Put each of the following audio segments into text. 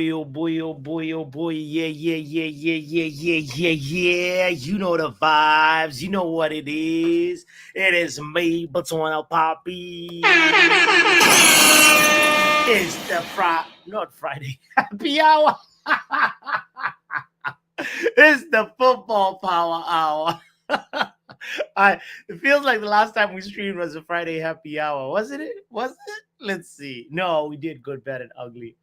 Oh boy, oh boy, oh boy, yeah, yeah, yeah, yeah, yeah, yeah, yeah, yeah. You know the vibes, you know what it is. It is me, Botswana Poppy. It's the not Friday, happy hour. It's the football power hour. It feels like the last time we streamed was a Friday happy hour, wasn't it? Was it? Let's see. No, we did good, bad, and ugly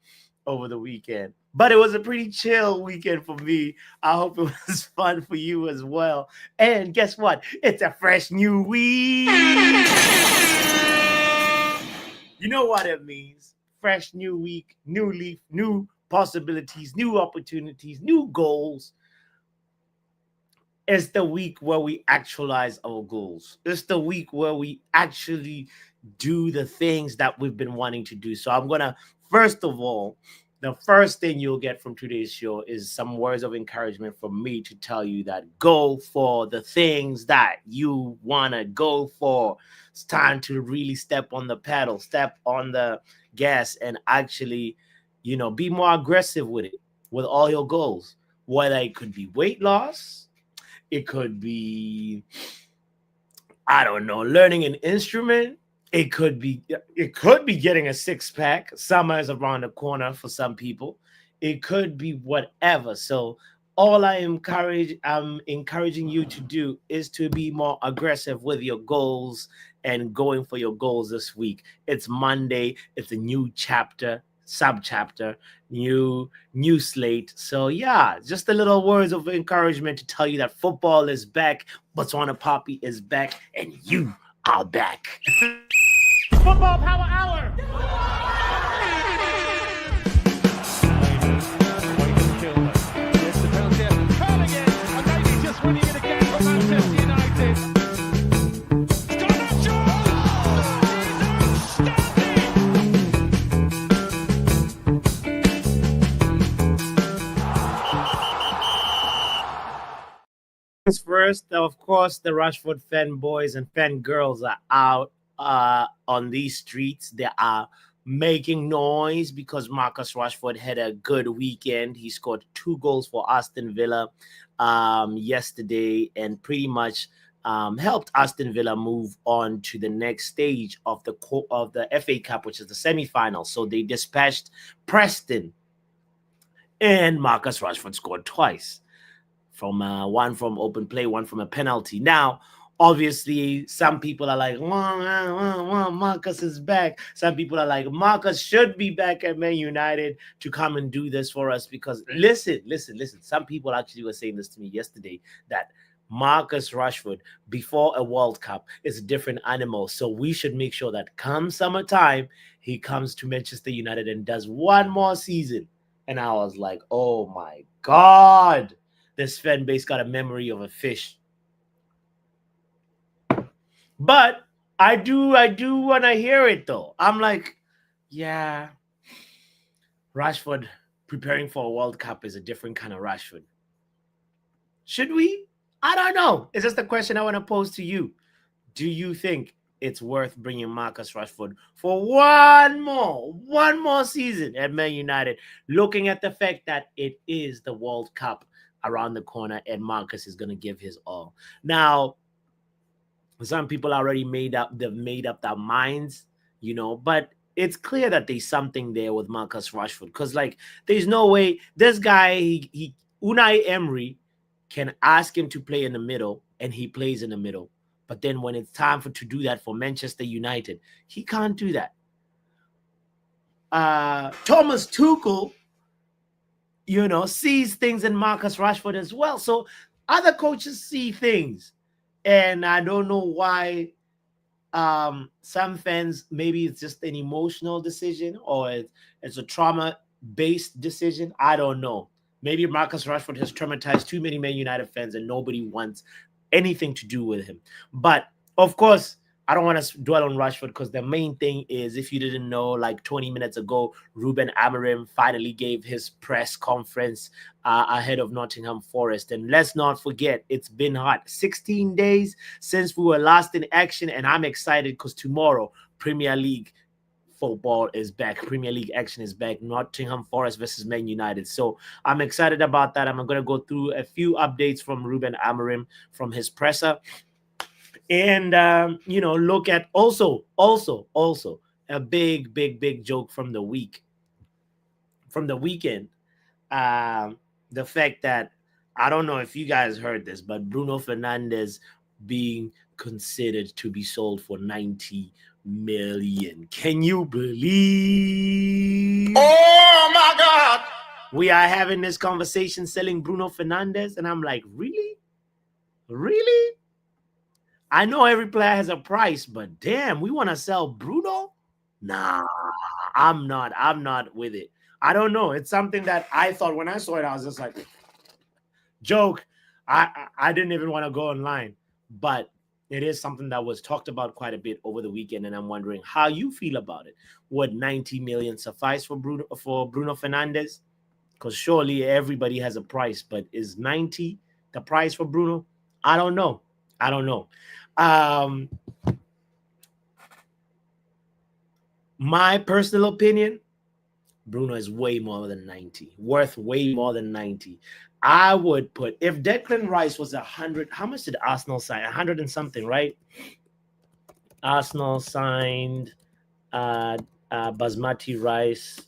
over the weekend. But it was a pretty chill weekend for me. I hope it was fun for you as well. And guess what? It's a fresh new week. You know what it means. Fresh new week, new leaf, new possibilities, new opportunities, new goals. It's the week where we actualize our goals. It's the week where we actually do the things that we've been wanting to do. So I'm going to, first of all, the first thing you'll get from today's show is some words of encouragement from me to tell you that go for the things that you want to go for. It's time to really step on the pedal, step on the gas, and actually, be more aggressive with it, with all your goals. Whether it could be weight loss, it could be, I don't know, learning an instrument. It could be getting a six pack. Summer is around the corner for some people. It could be whatever. So I'm encouraging you to do is to be more aggressive with your goals and going for your goals this week. It's Monday. It's a new chapter, sub chapter, new slate. So yeah, just a little words of encouragement to tell you that football is back, Botswana Poppy is back, and you are back. Football Power Hour. First, of course, the Rashford fanboys and fangirls are out on these streets. They are making noise because Marcus Rashford had a good weekend. He scored 2 goals for Aston Villa yesterday and pretty much helped Aston Villa move on to the next stage of the FA Cup, which is the semi-final. So they dispatched Preston, and Marcus Rashford scored twice from one from open play, one from a penalty. Now, obviously, some people are like, Marcus is back. Some people are like, Marcus should be back at Man United to come and do this for us because listen. Some people actually were saying this to me yesterday that Marcus Rashford before a World Cup is a different animal. So we should make sure that come summertime, he comes to Manchester United and does one more season. And I was like, oh my God. This fan base got a memory of a fish. But I do want to hear it though. I'm like, yeah, Rashford preparing for a World Cup is a different kind of Rashford. Should we? I don't know. It's just a question I want to pose to you. Do you think it's worth bringing Marcus Rashford for one more season at Man United, looking at the fact that it is the World Cup around the corner and Marcus is going to give his all? Now, some people already they've made up their minds, but it's clear that there's something there with Marcus Rashford because, like, there's no way this guy, Unai Emery can ask him to play in the middle and he plays in the middle. But then when it's time to do that for Manchester United, he can't do that. Thomas Tuchel, sees things in Marcus Rashford as well. So other coaches see things. And I don't know why some fans, maybe it's just an emotional decision or it's a trauma-based decision. I don't know. Maybe Marcus Rashford has traumatized too many Man United fans and nobody wants anything to do with him. But, of course, I don't want to dwell on Rashford because the main thing is, if you didn't know, like 20 minutes ago, Ruben Amorim finally gave his press conference ahead of Nottingham Forest. And let's not forget, it's been hot. 16 days since we were last in action, and I'm excited because tomorrow, Premier League football is back. Premier League action is back. Nottingham Forest versus Man United. So I'm excited about that. I'm going to go through a few updates from Ruben Amorim from his presser. And, look at also a big joke from the weekend. The fact that, I don't know if you guys heard this, but Bruno Fernandes being considered to be sold for 90 million. Can you believe? Oh my God! We are having this conversation selling Bruno Fernandes, and I'm like, really? Really? I know every player has a price, but damn, we want to sell Bruno? Nah, I'm not with it. I don't know. It's something that I thought when I saw it, I was just like, joke. I didn't even want to go online, but it is something that was talked about quite a bit over the weekend, and I'm wondering how you feel about it. Would 90 million suffice for Bruno Fernandes? Because surely everybody has a price, but is 90 the price for Bruno? I don't know. My personal opinion, Bruno is way more than 90, worth way more than 90. I would put, if Declan Rice was 100, how much did Arsenal sign? 100 and something, right? Arsenal signed Basmati Rice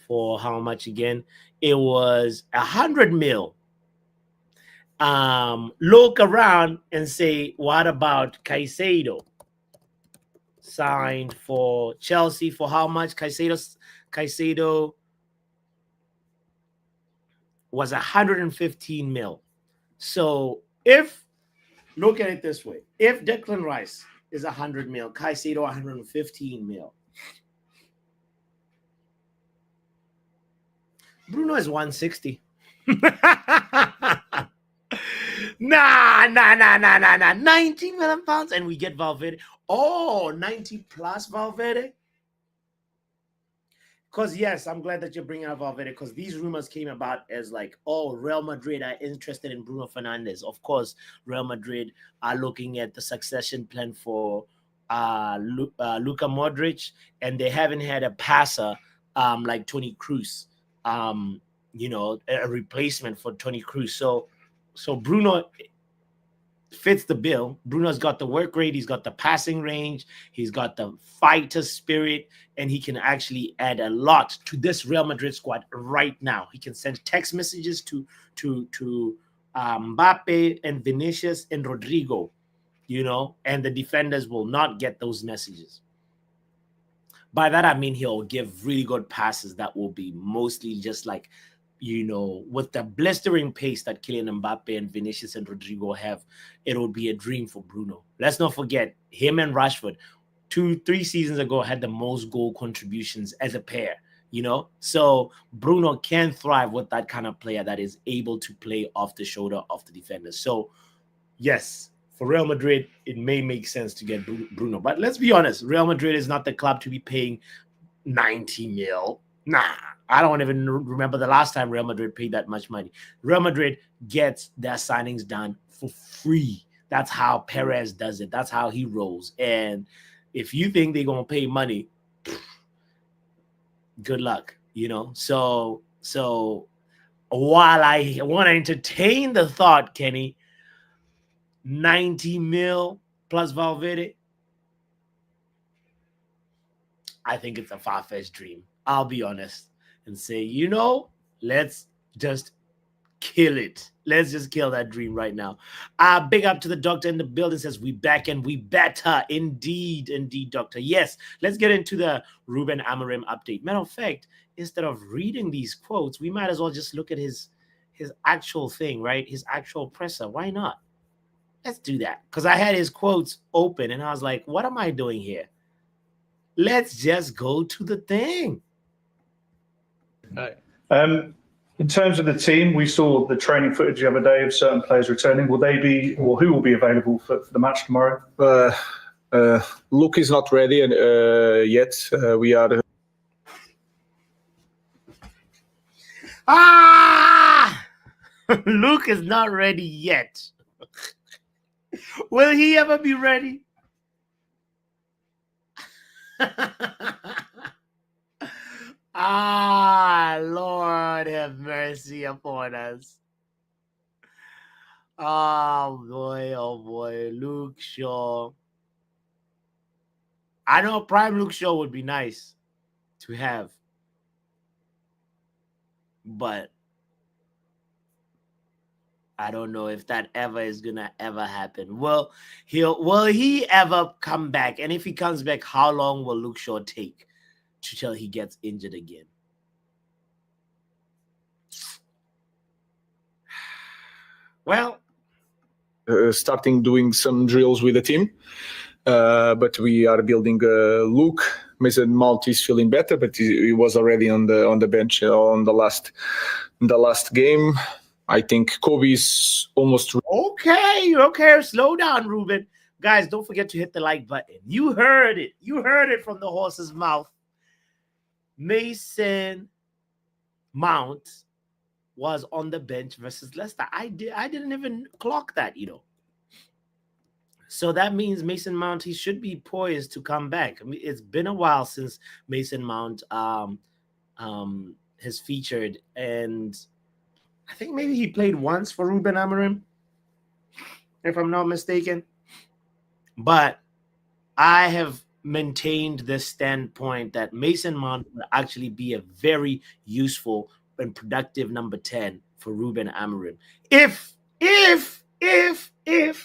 for how much again? It was 100 mil. Look around and say, what about Caicedo? Signed for Chelsea for how much? Caicedo was 115 mil. So look at it this way, if Declan Rice is 100 mil, Caicedo 115 mil, Bruno is 160. Nah. 90 million pounds, and we get Valverde. Oh, 90 plus Valverde. Because, yes, I'm glad that you're bringing up Valverde, because these rumors came about as like, oh, Real Madrid are interested in Bruno Fernandes. Of course, Real Madrid are looking at the succession plan for Luka Modric, and they haven't had a passer like Toni Kroos, a replacement for Toni Kroos. So Bruno fits the bill. Bruno's got the work rate, he's got the passing range, he's got the fighter spirit, and he can actually add a lot to this Real Madrid squad right now. He can send text messages to Mbappe and Vinicius and Rodrigo, and the defenders will not get those messages. By that, I mean he'll give really good passes that will be mostly just like, with the blistering pace that Kylian Mbappe and Vinicius and Rodrigo have, it would be a dream for Bruno. Let's not forget, him and Rashford, 2-3 seasons ago, had the most goal contributions as a pair, So Bruno can thrive with that kind of player that is able to play off the shoulder of the defenders. So, yes, for Real Madrid, it may make sense to get Bruno. But let's be honest, Real Madrid is not the club to be paying 90 mil. Nah, I don't even remember the last time Real Madrid paid that much money. Real Madrid gets their signings done for free. That's how Perez does it. That's how he rolls. And if you think they're going to pay money, good luck, So while I want to entertain the thought, Kenny, 90 mil plus Valverde, I think it's a far-fetched dream. I'll be honest and say, let's just kill it. Let's just kill that dream right now. Big up to the doctor in the building, says we back and we better. Indeed, doctor. Yes, let's get into the Ruben Amorim update. Matter of fact, instead of reading these quotes, we might as well just look at his actual thing, right? His actual presser. Why not? Let's do that. Because I had his quotes open and I was like, what am I doing here? Let's just go to the thing. In terms of the team, we saw the training footage the other day of certain players returning. Will they be, or who will be available for the match tomorrow? Luke is not ready yet. We are. Luke is not ready yet. Will he ever be ready? Lord have mercy upon us. Oh boy, Luke Shaw. I know prime Luke Shaw would be nice to have, but I don't know if that ever is gonna ever happen. Will he ever come back? And if he comes back, how long will Luke Shaw take till he gets injured again? Well, starting doing some drills with the team, but we are building Luke. Mason Mount is feeling better, but he was already on the bench on the last game. I think Kobe is almost okay. Slow down, Ruben. Guys, don't forget to hit the like button. You heard it. You heard it from the horse's mouth. Mason Mount was on the bench versus Leicester. I didn't even clock that, So that means Mason Mount, he should be poised to come back. I mean, it's been a while since Mason Mount has featured, and I think maybe he played once for Ruben Amorim, if I'm not mistaken. But I have maintained this standpoint that Mason Mount will actually be a very useful and productive number 10 for Ruben Amorim. If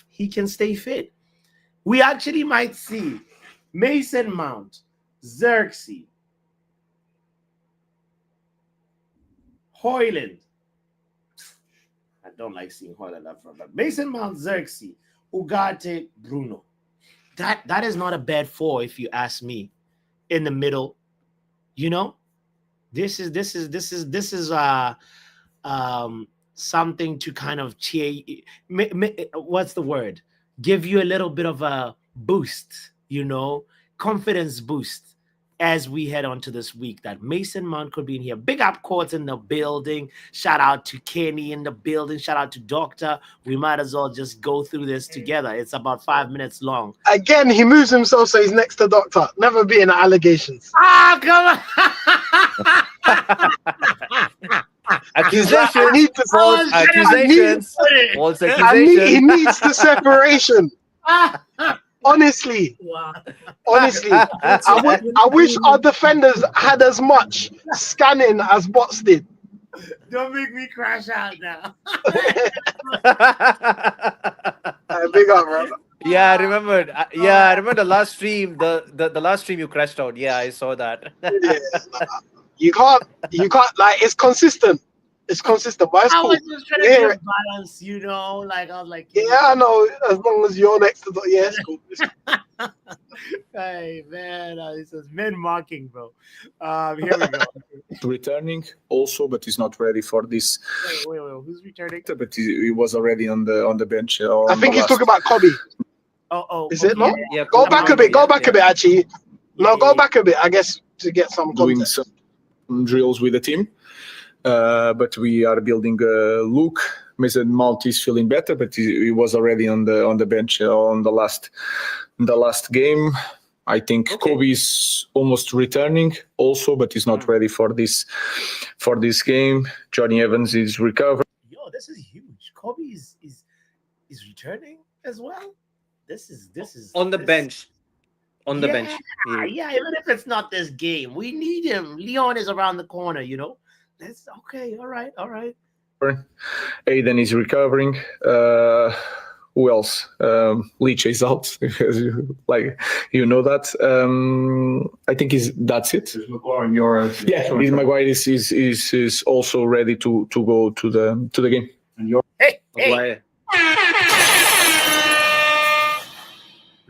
he can stay fit. We actually might see Mason Mount, Xerxes, Hoyland. I don't like seeing Hoyland up front, but Mason Mount, Xerxes, Ugarte, Bruno. That is not a bad four, if you ask me. In the middle, this is something to kind of cheer. What's the word? Give you a little bit of a boost, confidence boost as we head on to this week that Mason Mount could be in here. Big up Courts in the building. Shout out to Kenny in the building. Shout out to Doctor. We might as well just go through this together. It's about 5 minutes long. Again, he moves himself so he's next to Doctor. Never be in allegations. Come on. Accusations. I need to False accusations. False accusations. He needs the separation. Honestly, I wish our defenders had as much scanning as Bots did. Don't make me crash out now. Big up, bro. Yeah, I remembered. I remember the last stream. The last stream you crashed out. Yeah, I saw that. Yeah, you can't. It's consistent. It's consistent, but it's I cool. was just trying to get balance, I was like, yeah, I know. As long as you're next to the, yeah, it's cool. Hey man, this is men mocking, bro. Here we go. returning also, but he's not ready for this. Wait, who's returning? But he was already on the bench. I think he's talking about Kobe. Oh, is it not? Yeah, Go back a bit. Go back a bit. Actually, no, go back a bit. I guess to get some doing context. some drills with the team. But we are building Luke. Mason Mount is feeling better, but he was already on the bench on the last game. I think Kobe is almost returning also, but he's not ready for this game. Johnny Evans is recovering. Yo, this is huge. Kobe is returning as well. This is on the bench. On the bench. Yeah, even if it's not this game, we need him. Leon is around the corner, That's okay. All right. Aiden is recovering. Who else? Leach is out. That. I think that's it. Maguire and Euro. Yeah, Maguire is also ready to go to the game. And Euro. Hey.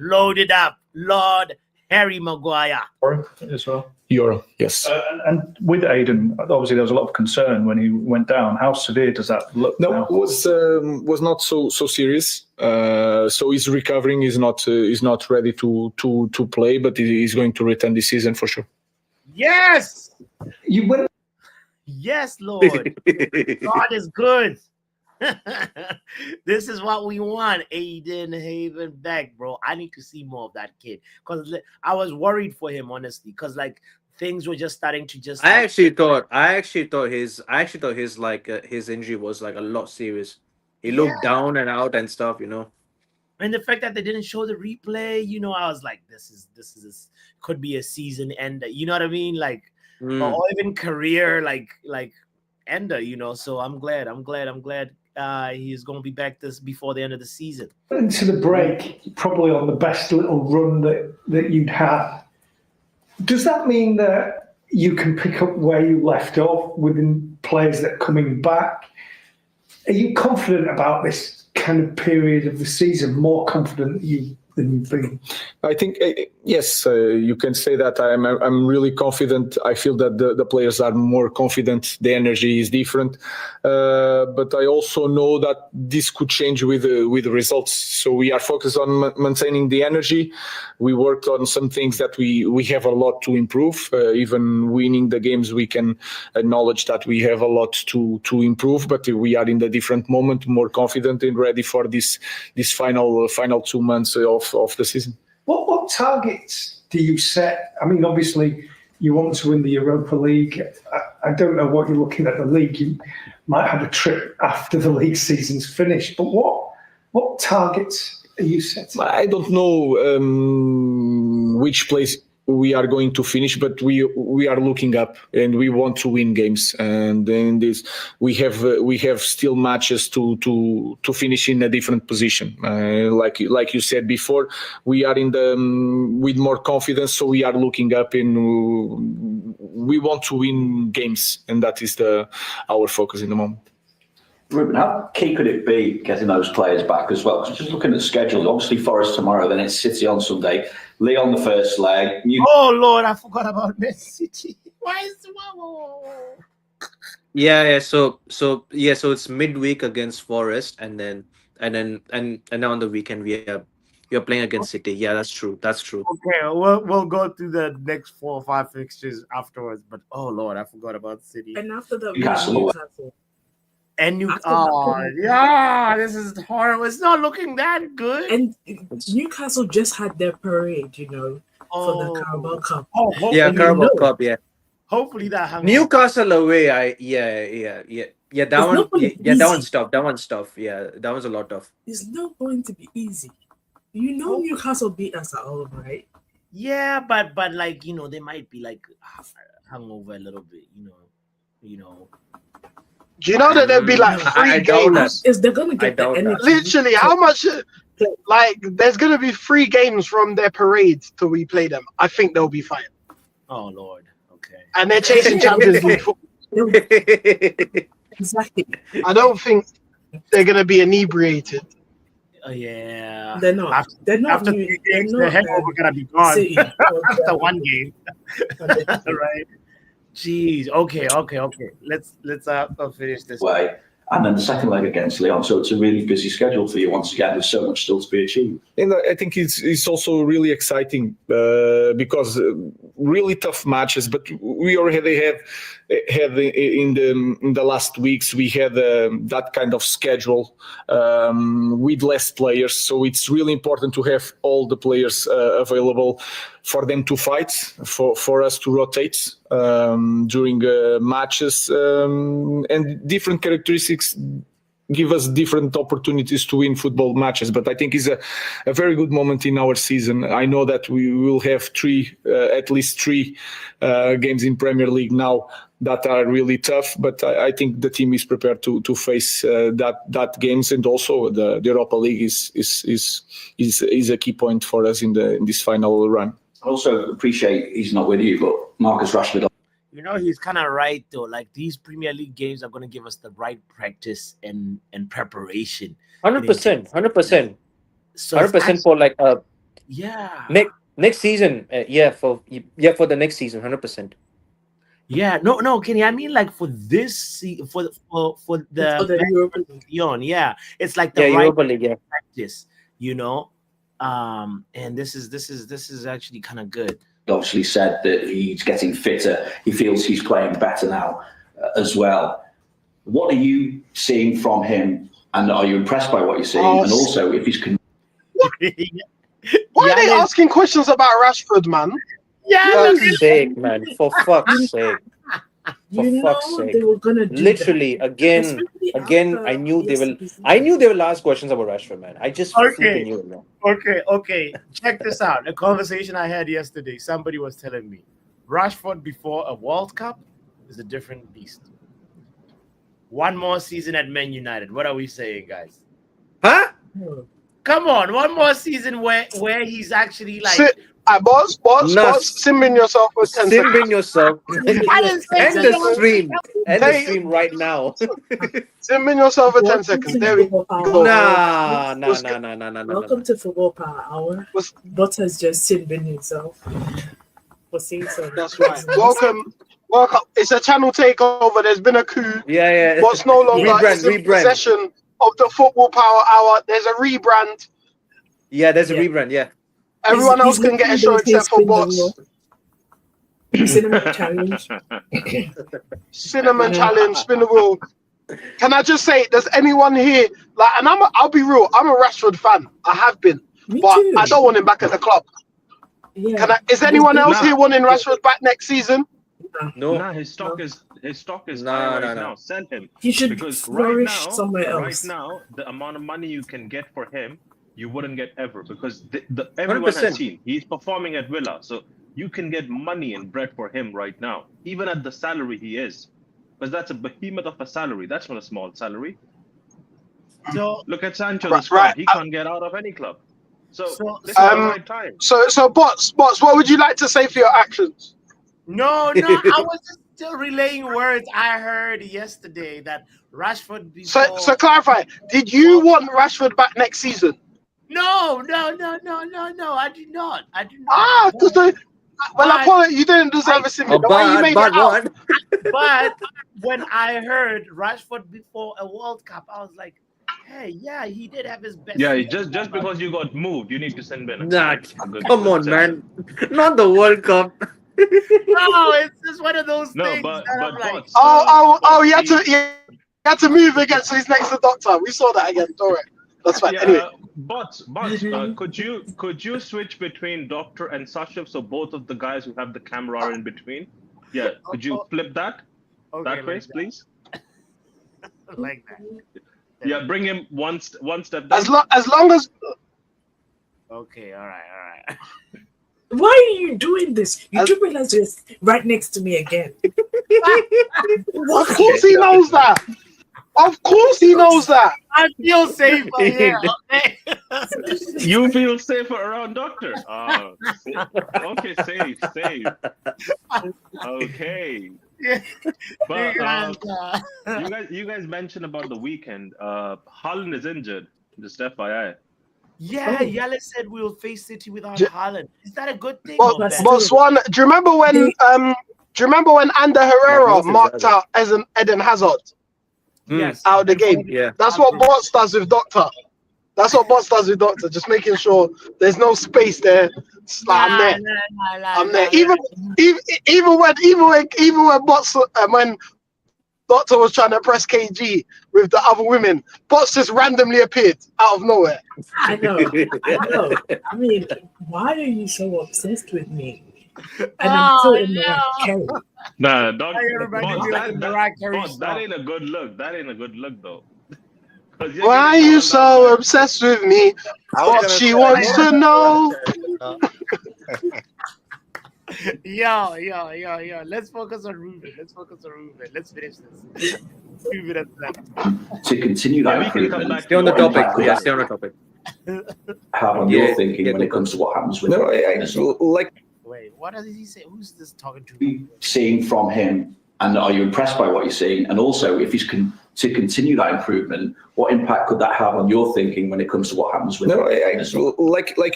Loaded up, Lord Harry Maguire. As well. Euro, yes. And with Aiden, obviously there was a lot of concern when he went down. How severe does that look? No, now? it was not so serious. So he's recovering. He's not ready to play, but he's going to return this season for sure. Yes, You win. yes, Lord. God is good. This is what we want. Aiden Haven back, bro. I need to see more of that kid because I was worried for him, honestly, because things were just starting to just I like, actually thought his like his injury was like a lot serious. He yeah. looked down and out and stuff, you know. And the fact that they didn't show the replay, I was like, this could be a season ender. You know what I mean? Like, Mm. or even career like ender. So I'm glad he's going to be back this before the end of the season. Into the break, probably on the best little run that you'd had. Does that mean that you can pick up where you left off within players that are coming back? Are you confident about this kind of period of the season? More confident than you've been? I think yes, you can say that. I'm really confident. I feel that the players are more confident. The energy is different, but I also know that this could change with the results. So we are focused on maintaining the energy. We worked on some things that we have a lot to improve. Even winning the games, we can acknowledge that we have a lot to improve. But we are in the different moment, more confident and ready for this final 2 months of the season. What targets do you set? I mean, obviously, you want to win the Europa League. I don't know what you're looking at the league. You might have a trip after the league season's finished. But what targets are you setting? I don't know which place we are going to finish, but we are looking up and we want to win games. And then we have still matches to finish in a different position. Like you said before, we are with more confidence, so we are looking up and we want to win games, and that is our focus in the moment. Ruben, how key could it be getting those players back as well? Because just looking at the schedule, obviously Forest tomorrow, then it's City on Sunday, Lyon the first leg. Oh Lord, I forgot about Man City. Why is Yeah. So it's midweek against Forest, and then on the weekend we are playing against City. Yeah, that's true. Okay, we'll go through the next 4 or 5 fixtures afterwards. But oh Lord, I forgot about City. And after that, Newcastle. And this is horrible. It's not looking that good. And Newcastle just had their parade, for the Carabao Cup. Oh, Carabao Cup. Yeah. Hopefully that happens. Newcastle away. That one's tough. That one's tough. Yeah, that one's a lot tough. It's not going to be easy. Newcastle beat us at home, right? Yeah, but like they might be like hungover a little bit. Do you know that there'll be like 3 games? Is they're gonna get the energy? Literally, how much? Like, there's gonna be 3 games from their parades till we play them. I think they'll be fine. Oh Lord, okay. And they're chasing Champions League football. Exactly. I don't think they're gonna be inebriated. Oh yeah. They're not. After 3 games, the hangover gonna be gone. After 1 game, right? Jeez. Okay. Let's finish this way. And then the second leg against Lyon. So it's a really busy schedule for you once again. There's so much still to be achieved. And I think it's also really exciting because really tough matches. But we already had in the last weeks we had that kind of schedule with less players. So it's really important to have all the players available for them to fight, for us to rotate during matches, and different characteristics give us different opportunities to win football matches. But I think it's a very good moment in our season. I know that we will have at least three games in Premier League now that are really tough, but I think the team is prepared to face that games, and also the Europa League is a key point for us in this final run. I also appreciate he's not with you, but Marcus Rashford. He's kind of right though. Like, these Premier League games are going to give us the right practice and preparation. 100%. So 100% for like yeah. Next season. For the next season. 100%. Yeah, no, Kenny. I mean, like, for this for the Europa League, yeah, it's like the right Europa League, practice, and this is actually kind of good. Obviously said that he's getting fitter. He feels he's playing better now as well. What are you seeing from him, and are you impressed by what you're seeing? And also, if he's why are they asking questions about Rashford, man? Yeah, For look fuck's sake, man. For fuck's sake. For You fuck's know sake. they were gonna do Literally, that. again, Especially I after knew yesterday's I game. knew they will ask questions about Rashford, man. I just freaking Okay. knew it, man. Okay. Check this out. A conversation I had yesterday. Somebody was telling me Rashford before a World Cup is a different beast. One more season at Man United. What are we saying, guys? Huh? Come on, one more season where he's actually like. Sit, boss, simming yourself for 10 Sim in seconds. yourself. I didn't say End the exactly. stream. End the Hey. stream right now. Simming yourself for 10 Welcome seconds. to There we Football Power go. Nah. Welcome to Football Power Hour. Butters just sinned himself for saying so. That's right. Welcome. It's a channel takeover. There's been a coup. Yeah. What's no longer is in Rebrand. possession of the Football Power Hour. There's a rebrand. Yeah, there's a Yeah. rebrand, yeah. Everyone else can get a show except for bots. Cinnamon challenge. Cinnamon challenge, spin the wheel. Can I just say, does anyone here like? And I'll be real. I'm a Rashford fan. I have been, Me but too. I don't want him back at the club. Yeah. Is anyone else here wanting Rashford back next season? No. Nah, his stock is Nah, high right nah. now. Sell him. He should Because flourish somewhere else. right now, the amount of money you can get for him, you wouldn't get ever, because everyone 100%. has seen he's performing at Villa, so you can get money and bread for him right now, even at the salary he is, because that's a behemoth of a salary. That's not a small salary. So Look at Sancho, Right, the squad. right. He can't get out of any club. So this is the right time. So bots, what would you like to say for your actions? no, I was just still relaying words I heard yesterday that Rashford before. So clarify. Did you want Rashford back next season? No, I do not. Well, Apollo, you didn't deserve a sim. Oh, The way you made but it out. what? But when I heard Rashford before a World Cup, I was like, hey, yeah, he did have his best. Yeah, season. just because you got moved, you need to send Ben. Nah, come on, man. Not the World Cup. No, it's just one of those No, things but that I'm like, bots, You had to move again, so he's next to Doctor. We saw that again. All right, that's fine. yeah, Anyway, bots. Could you switch between Doctor and Sasha, so both of the guys who have the camera are in between? Yeah, could you flip that okay, way, like please? like that. Yeah, bring him one step down. as long as Okay, all right. Why are you doing this? You do realize you're right next to me again. of course he knows that. Of course he knows that. I feel safe here. Okay. You feel safer around Doctor. Okay, safe. Okay. Yeah. But you guys mentioned about the weekend. Haaland is injured. Just FYI. Yeah, Yale said we will face City without Haaland. Is that a good thing? But or bad? Swan, do you remember when Ander Herrera marked out Eden Hazard Yes. out of the game? Yeah. That's what Bots does with Doctor. Just making sure there's no space there. It's like, I'm there. Even when Bots when Doctor was trying to press KG with the other women, Bots just randomly appeared out of nowhere. I know. I mean, why are you so obsessed with me? And I'm still in the right carry. Nah, Bots, that ain't a good look. That ain't a good look, though. Why are you so obsessed with me? What she wants to know. Yo. Let's focus on Ruben. Let's finish this. 2 minutes left. To continue that improvement, Stay on the topic. what Yeah, impact stay on the topic. have on your thinking when it comes to what happens with Wait, what does he say? Who's this talking to? you seeing from him, and are you impressed by what you're seeing? And also, if he's to continue that improvement, what impact could that have on your thinking when it comes to what happens with like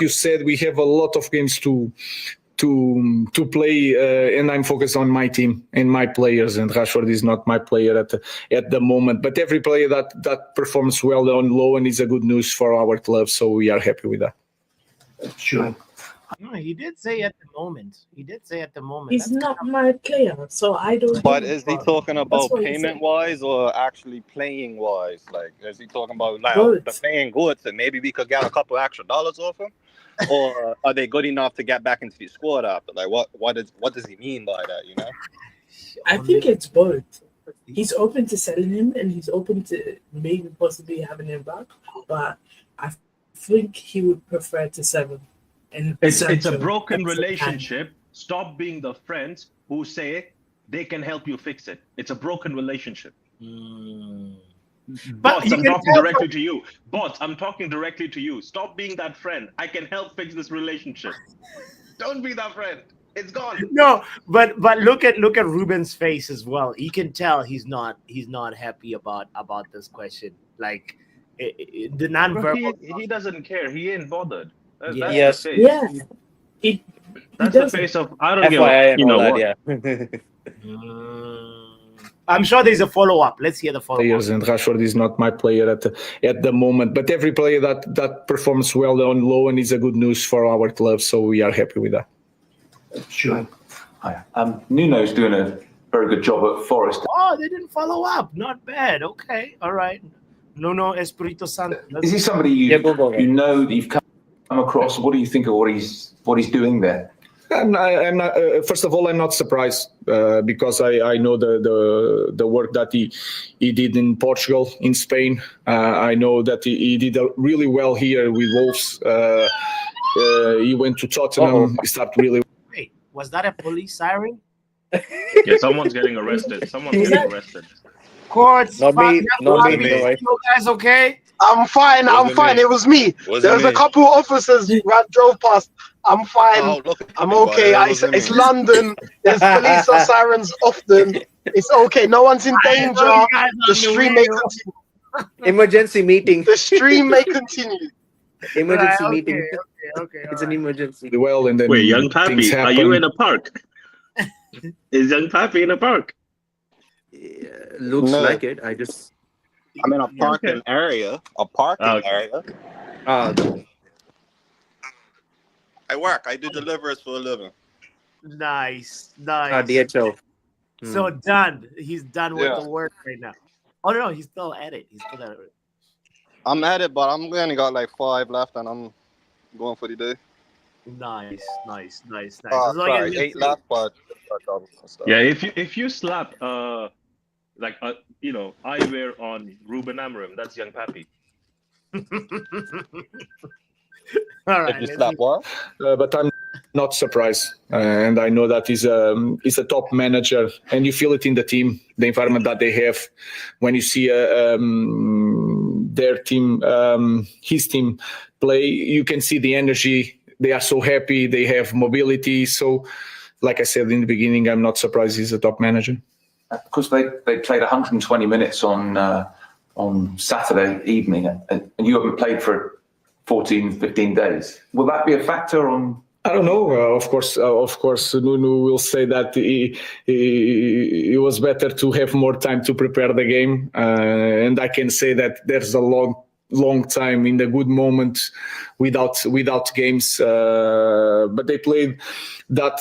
you said, we have a lot of games to play, and I'm focused on my team and my players, and Rashford is not my player at the moment, but every player that performs well on loan is a good news for our club, so we are happy with that. Sure. No, he did say at the moment. He's not my player, so I don't. But is he talking about what he payment wise or actually playing wise? Like, is he talking about like Both. the playing good, and maybe we could get a couple extra dollars off him? or are they good enough to get back into the squad after? Like, what does he mean by that? You know? I think it's both. He's open to selling him, and he's open to maybe possibly having him back. But I think he would prefer to sell him. And It's a Sancho broken extra time. relationship. Stop being the friends who say they can help you fix it. It's a broken relationship. But Bots, you I'm can talking tell- directly to you. Bots, I'm talking directly to you. Stop being that friend. I can help fix this relationship. Don't be that friend. It's gone. No, but look at Ruben's face as well. He can tell he's not happy about this question. Like the Bro, nonverbal. he doesn't care. He ain't bothered. That's Yes. the face. Yeah. He That's the doesn't. face of I don't give FYI a and you all know that, what. yeah. I'm sure there's a follow up. Let's hear the follow up. Players, and Rashford is not my player at the moment. But every player that performs well on loan is a good news for our club, so we are happy with that. Sure. Hi. Nuno's doing a very good job at Forest. Oh, they didn't follow up. Not bad. Okay, all right. No, Espirito Santo. Is he somebody you know that you've come across? What do you think of what he's doing there? I'm not, first of all, I'm not surprised because I know the work that he did in Portugal, in Spain. I know that he did really well here with Wolves. He went to Tottenham. He started really. Wait, was that a police siren? Yeah, someone's getting arrested. Someone's getting arrested. Courts. Not me. Not me. Don't worry. You guys okay? I'm fine. It was me. There was a couple officers that drove past. I'm fine. Oh, look, I'm okay. It's London. There's police sirens often. It's okay. No one's in danger. The stream may continue. Emergency meeting. The stream may continue. Emergency Right, meeting. Okay. It's an emergency. Well, and then Wait, young things Pappy, are happen. you in a park? Is young Pappy in a park? Yeah, looks No. like it. I just. I'm in a parking area. A parking area. I work. I do deliveries for a living. Nice. DHL. So done. He's done with Yeah. the work right now. Oh no, he's still at it. I'm at it, but I'm only got like 5 left, and I'm going for the day. Nice. As long Sorry, as 8 left, but Yeah, if you slap eyewear on Ruben Amorim, that's young Pappy. All right. if you slap what? But I'm not surprised, and I know that he's a top manager, and you feel it in the team, the environment that they have. When you see their team, his team play, you can see the energy. They are so happy. They have mobility. So, like I said in the beginning, I'm not surprised he's a top manager. Because they played 120 minutes on Saturday evening, and you haven't played for 14, 15 days. Will that be a factor on? I don't know. Of course, Nuno will say that it was better to have more time to prepare the game, and I can say that there's a long time in the good moment without games. But they played that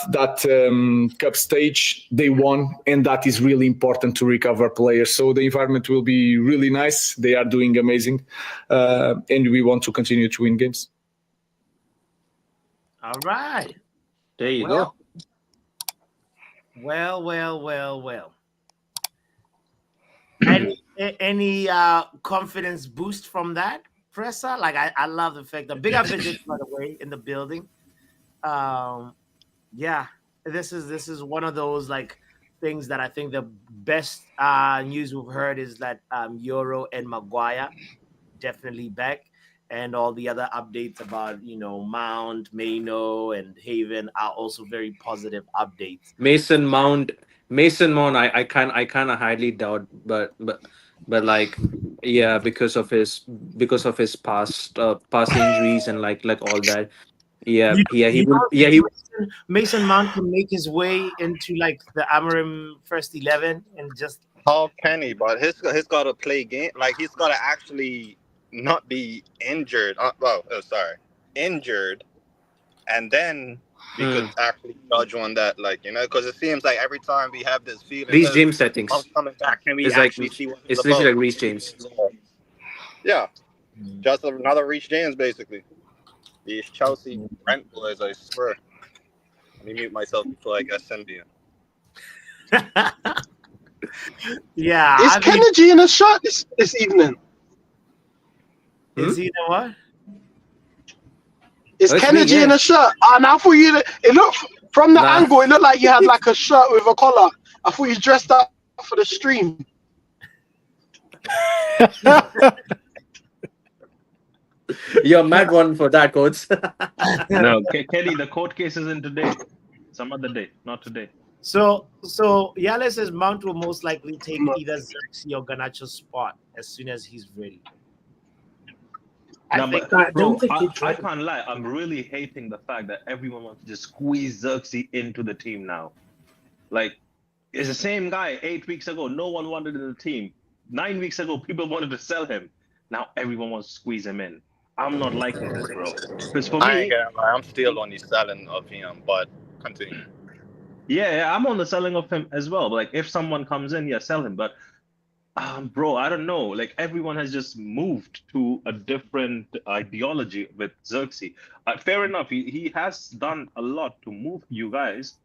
cup stage. They won, and that is really important to recover players. So the environment will be really nice. They are doing amazing, and we want to continue to win games. All right. There you go. Well. Any confidence boost from that, Pressa? Like I love the fact that big up visit, by the way, in the building. Yeah, this is one of those like things that I think the best news we've heard is that Euro and Maguire definitely back. And all the other updates about, Mount, Maino, and Haven are also very positive updates. Mason Mount, I kind of highly doubt, but like, yeah, because of his past injuries and like all that. Yeah, Mason Mount can make his way into like the Amorim first 11 and just. How can he? But he's got to play game. Like he's got to actually not be injured. Injured, and then we could actually judge on that. Like because it seems like every time we have this feeling. Reece James settings. Coming back, can we it's actually like, see what it's literally like Reece James. Yeah, just another Reece James, basically. These Chelsea rent boys, I swear. Let me mute myself before I get sent to you. Yeah. Is Kennedy in a shirt this evening? Is he the what? Is It's Kennedy me, in yeah. a shirt? And I thought it looked from the Nah. angle, it looked like you had like a shirt with a collar. I thought you dressed up for the stream. You're mad one for that, coach. No, Kelly, the court case isn't today. Some other day, not today. So Yale says Mount will most likely take either Xerxes or Garnacho's spot as soon as he's ready. No, I think, but bro, think he I tried. can't lie. I'm really hating the fact that everyone wants to just squeeze Xerxes into the team now. Like, it's the same guy 8 weeks ago. No one wanted in the team. 9 weeks ago, people wanted to sell him. Now everyone wants to squeeze him in. I'm not liking this, bro. Because for I ain't me, gonna lie, I'm still on the selling of him, but continue. yeah, I'm on the selling of him as well. Like, if someone comes in, yeah, sell him. But bro, I don't know. Like, everyone has just moved to a different ideology with Xerxes. Fair enough, he has done a lot to move you guys,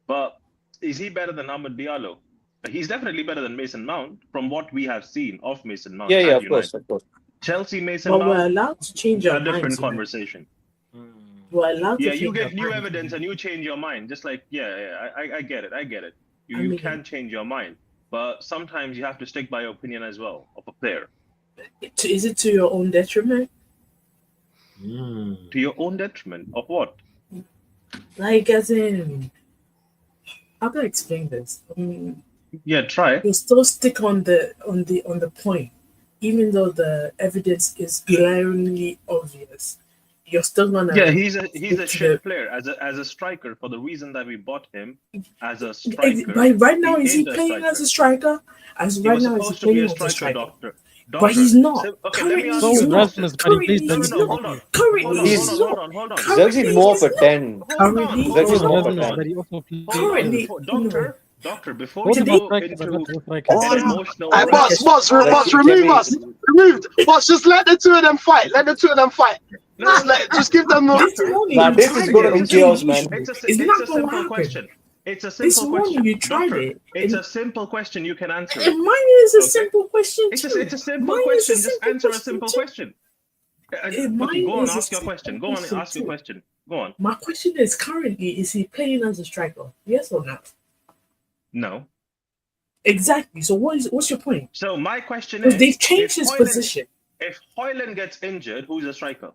but is he better than Ahmed Diallo? He's definitely better than Mason Mount from what we have seen of Mason Mount. Yeah, at of United. course, of course. Chelsea, Mason But we're Mount, allowed to change our a different minds. conversation. We're allowed Yeah, to you change get our new minds. evidence and you change your mind. Just like, I get it. You, I you mean- can change your mind. But sometimes you have to stick by your opinion as well of a player. Is it to your own detriment? To your own detriment of what? Like, as in, how can I explain this? Yeah, try. You still stick on the point, even though the evidence is glaringly obvious. You're still gonna. Yeah, he's a stick shit to player as a striker for the reason that we bought him as a the. striker. Right now, is he ain't a playing as a striker. striker? As He right was now, is he supposed to be playing a as a striker, striker? doctor. But he's not. Okay, let me Currently, ask he's you a not. question. Currently, No, he's hold not. on. Currently, he's Hold not. on. Xerxes is more of a 10. Currently, Xerxes is he's more not. of a 10. Currently, Doctor, before Both you of go them into Oh, an emotional Hey, boss, remove us. Removed. Boss, just let the two of them fight. Just give them This the. morning Nah, you this is tried gonna it be on chaos, TV man. show. It's It's a not going to simple happen. question. It's a This simple morning question. you tried Doctor, it. it's and- a simple question. You can answer And it. mine is a Okay. simple question It's too. a simple Mine is question. a Just simple answer a question simple too. question. Mine Go on, is a ask your simple question. Go on, question ask your too. question. Go on. My question is currently, is he playing as a striker? Yes or no? No. Exactly. So what's your point? So my question Because is, they've changed if his Højlund- position. If Højlund gets injured, who's a striker?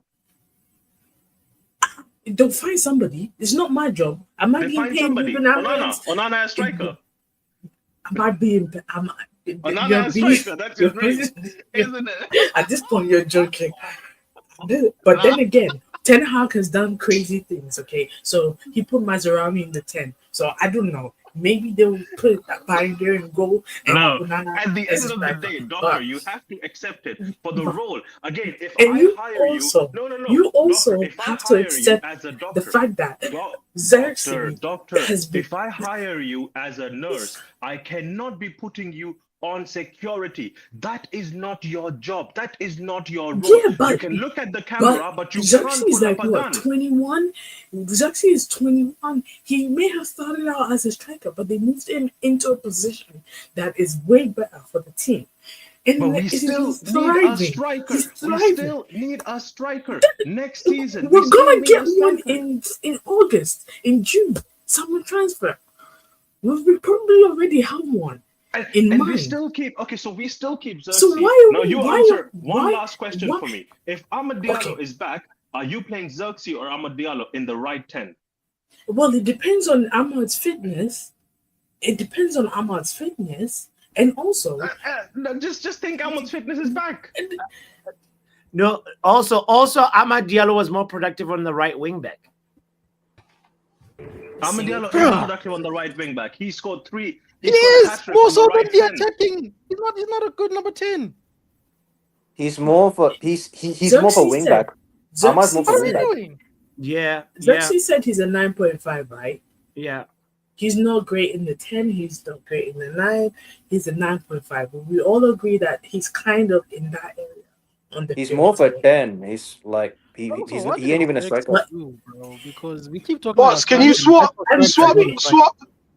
Don't find somebody. It's not my job. Am I They being find paid somebody. Ruben Amorim? Onana a striker. Am I being? Onana a striker. That's your dream, isn't it? At this point, you're joking. But then again, Ten Hag has done crazy things. Okay, so he put Mazarami in the 10. So I don't know. Maybe they'll put that Pioneer in goal. And No. Onana At the as end a of the striker. day, doctor, But- you have to accept it for the role. Again, if And I you hire also, you, no. you also doctor, if I have to hire accept you as a the doctor, fact that Well, Xerxes doctor, has been. if I hire you as a nurse, I cannot be putting you on security. That is not your job. That is not your role. Yeah, but you can look at the camera, but you Xerxes can't is pull like up a what, gun. 21? Xerxes is 21. He may have started out as a striker, but they moved him into a position that is way better for the team. And But we he's still need a thriving. striker. He's We thriving. still need a striker next season. We're we still gonna need get a one striker. in August, in June. Summer transfer. We probably already have one. In And mind. we still keep Xerxes. So why are Now we- you why answer are- one why- last question why- for me. If Amad Diallo Okay. is back, are you playing Xerxes or Amad Diallo in the right 10? Well, it depends on Ahmad's fitness. And also, No, just think Amad's fitness is back. No, also Amad Diallo was more productive on the right wing back. Amad Diallo is Bruh. productive on the right wing back. He scored 3. He scored a is hat-trick more on so the right than the 10. attacking. He's not a good number 10. He's more for he's more for wing back. Ahmad's more What for are wing we back. doing? Yeah, Xerxes said he's a 9.5, right? yeah. He's not great in the 10. He's not great in the 9. He's a 9.5. But we all agree that he's kind of in that area. On the He's pyramid more for scale. 10. He's like What he ain't even a do you expect striker. to do, bro? Because we keep talking Boss, about can you Sanchez.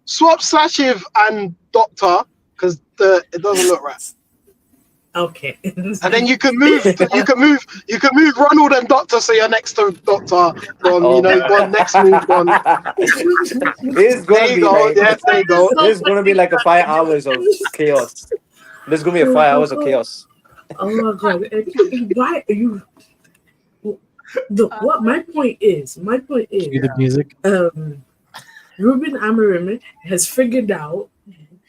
swap Sashiv and Doctor because it doesn't look right. Okay. And then you can move Ronald and Doctor, so you're next to Doctor. Oh, You got next move on. it's There gonna you be go. like Yes, there you go. this is gonna be like a 5 hours of chaos. There's gonna be a 5 hours of chaos. Oh my god! Why are you? What my point is? Cue the music. Ruben Amorim has figured out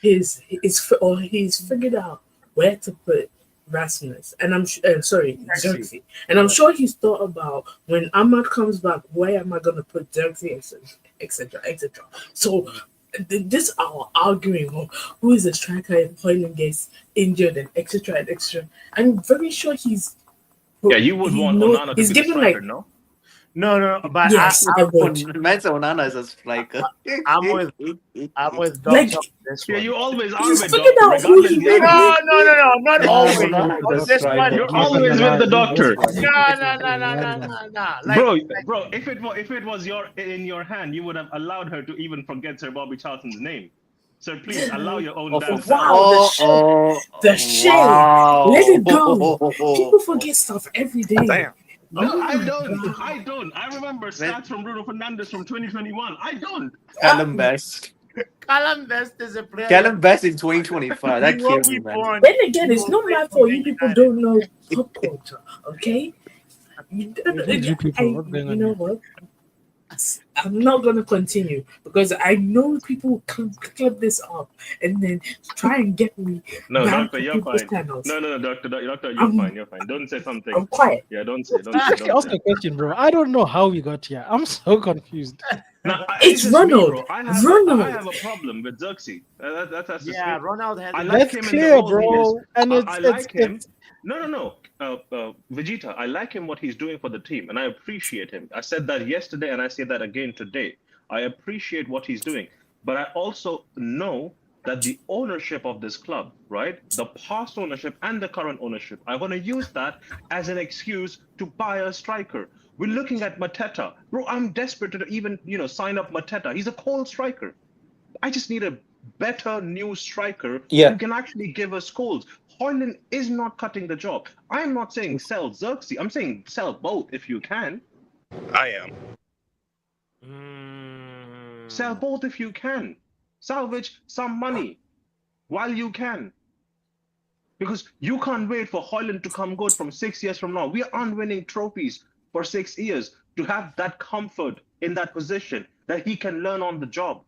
he's figured out where to put Rasmus, and sorry, Xerxes, and I'm sure he's thought about when Ahmad comes back, where am I going to put Xerxes, etc., etc. So this are arguing on who is the striker if Hoyland gets injured and etc. and etc. I'm very sure he's. Yeah, you would want Onana to he's be the given striker, like no? No, but yes, I would. Mansa Onana is a striker. I'm with Doctor Like, on this Yeah, one. you always are he's with figured Doctor, out who he regardless. No, not always. Onana On is a this one, striker. You're always with the Doctor. No. Bro, if it was in your hand, you would have allowed her to even forget Sir Bobby Charlton's name. So please allow your own damn self. Wow, the shame. Wow. Let it go. People forget stuff every day. Damn. No, I don't. I remember stats from Bruno Fernandes from 2021. I don't. Callum Best. Callum Best is a player. Callum Best in 2025. That killed me, man. Then again, it's not my fault you people don't know pop culture, okay? You know what? I'm not going to continue because I know people can clip this up and then try and get me. No, back Doctor, to you're people's fine. channels. No, Doctor, you're fine. You're fine. Don't say something. I'm quiet. Yeah, don't say. Ask a question, bro. I don't know how we got here. I'm so confused. Now, It's just me, Ronald. bro. I have a problem with Xerxes. That's just Yeah, me. Ronald has. I like That's him clear, in the role bro. And I like him. No. Vegeta, I like him what he's doing for the team, and I appreciate him. I said that yesterday, and I say that again today. I appreciate what he's doing, but I also know that the ownership of this club, right, the past ownership and the current ownership, are going to use that as an excuse to buy a striker. We're looking at Mateta, bro. I'm desperate to even sign up Mateta. He's a cold striker. I just need a better new striker who can actually give us goals. Hoyland is not cutting the job. I'm not saying sell Xerxes. I'm saying sell both if you can. I am. Sell both if you can. Salvage some money while you can. Because you can't wait for Hoyland to come good from 6 years from now. We aren't winning trophies for 6 years to have that comfort in that position that he can learn on the job.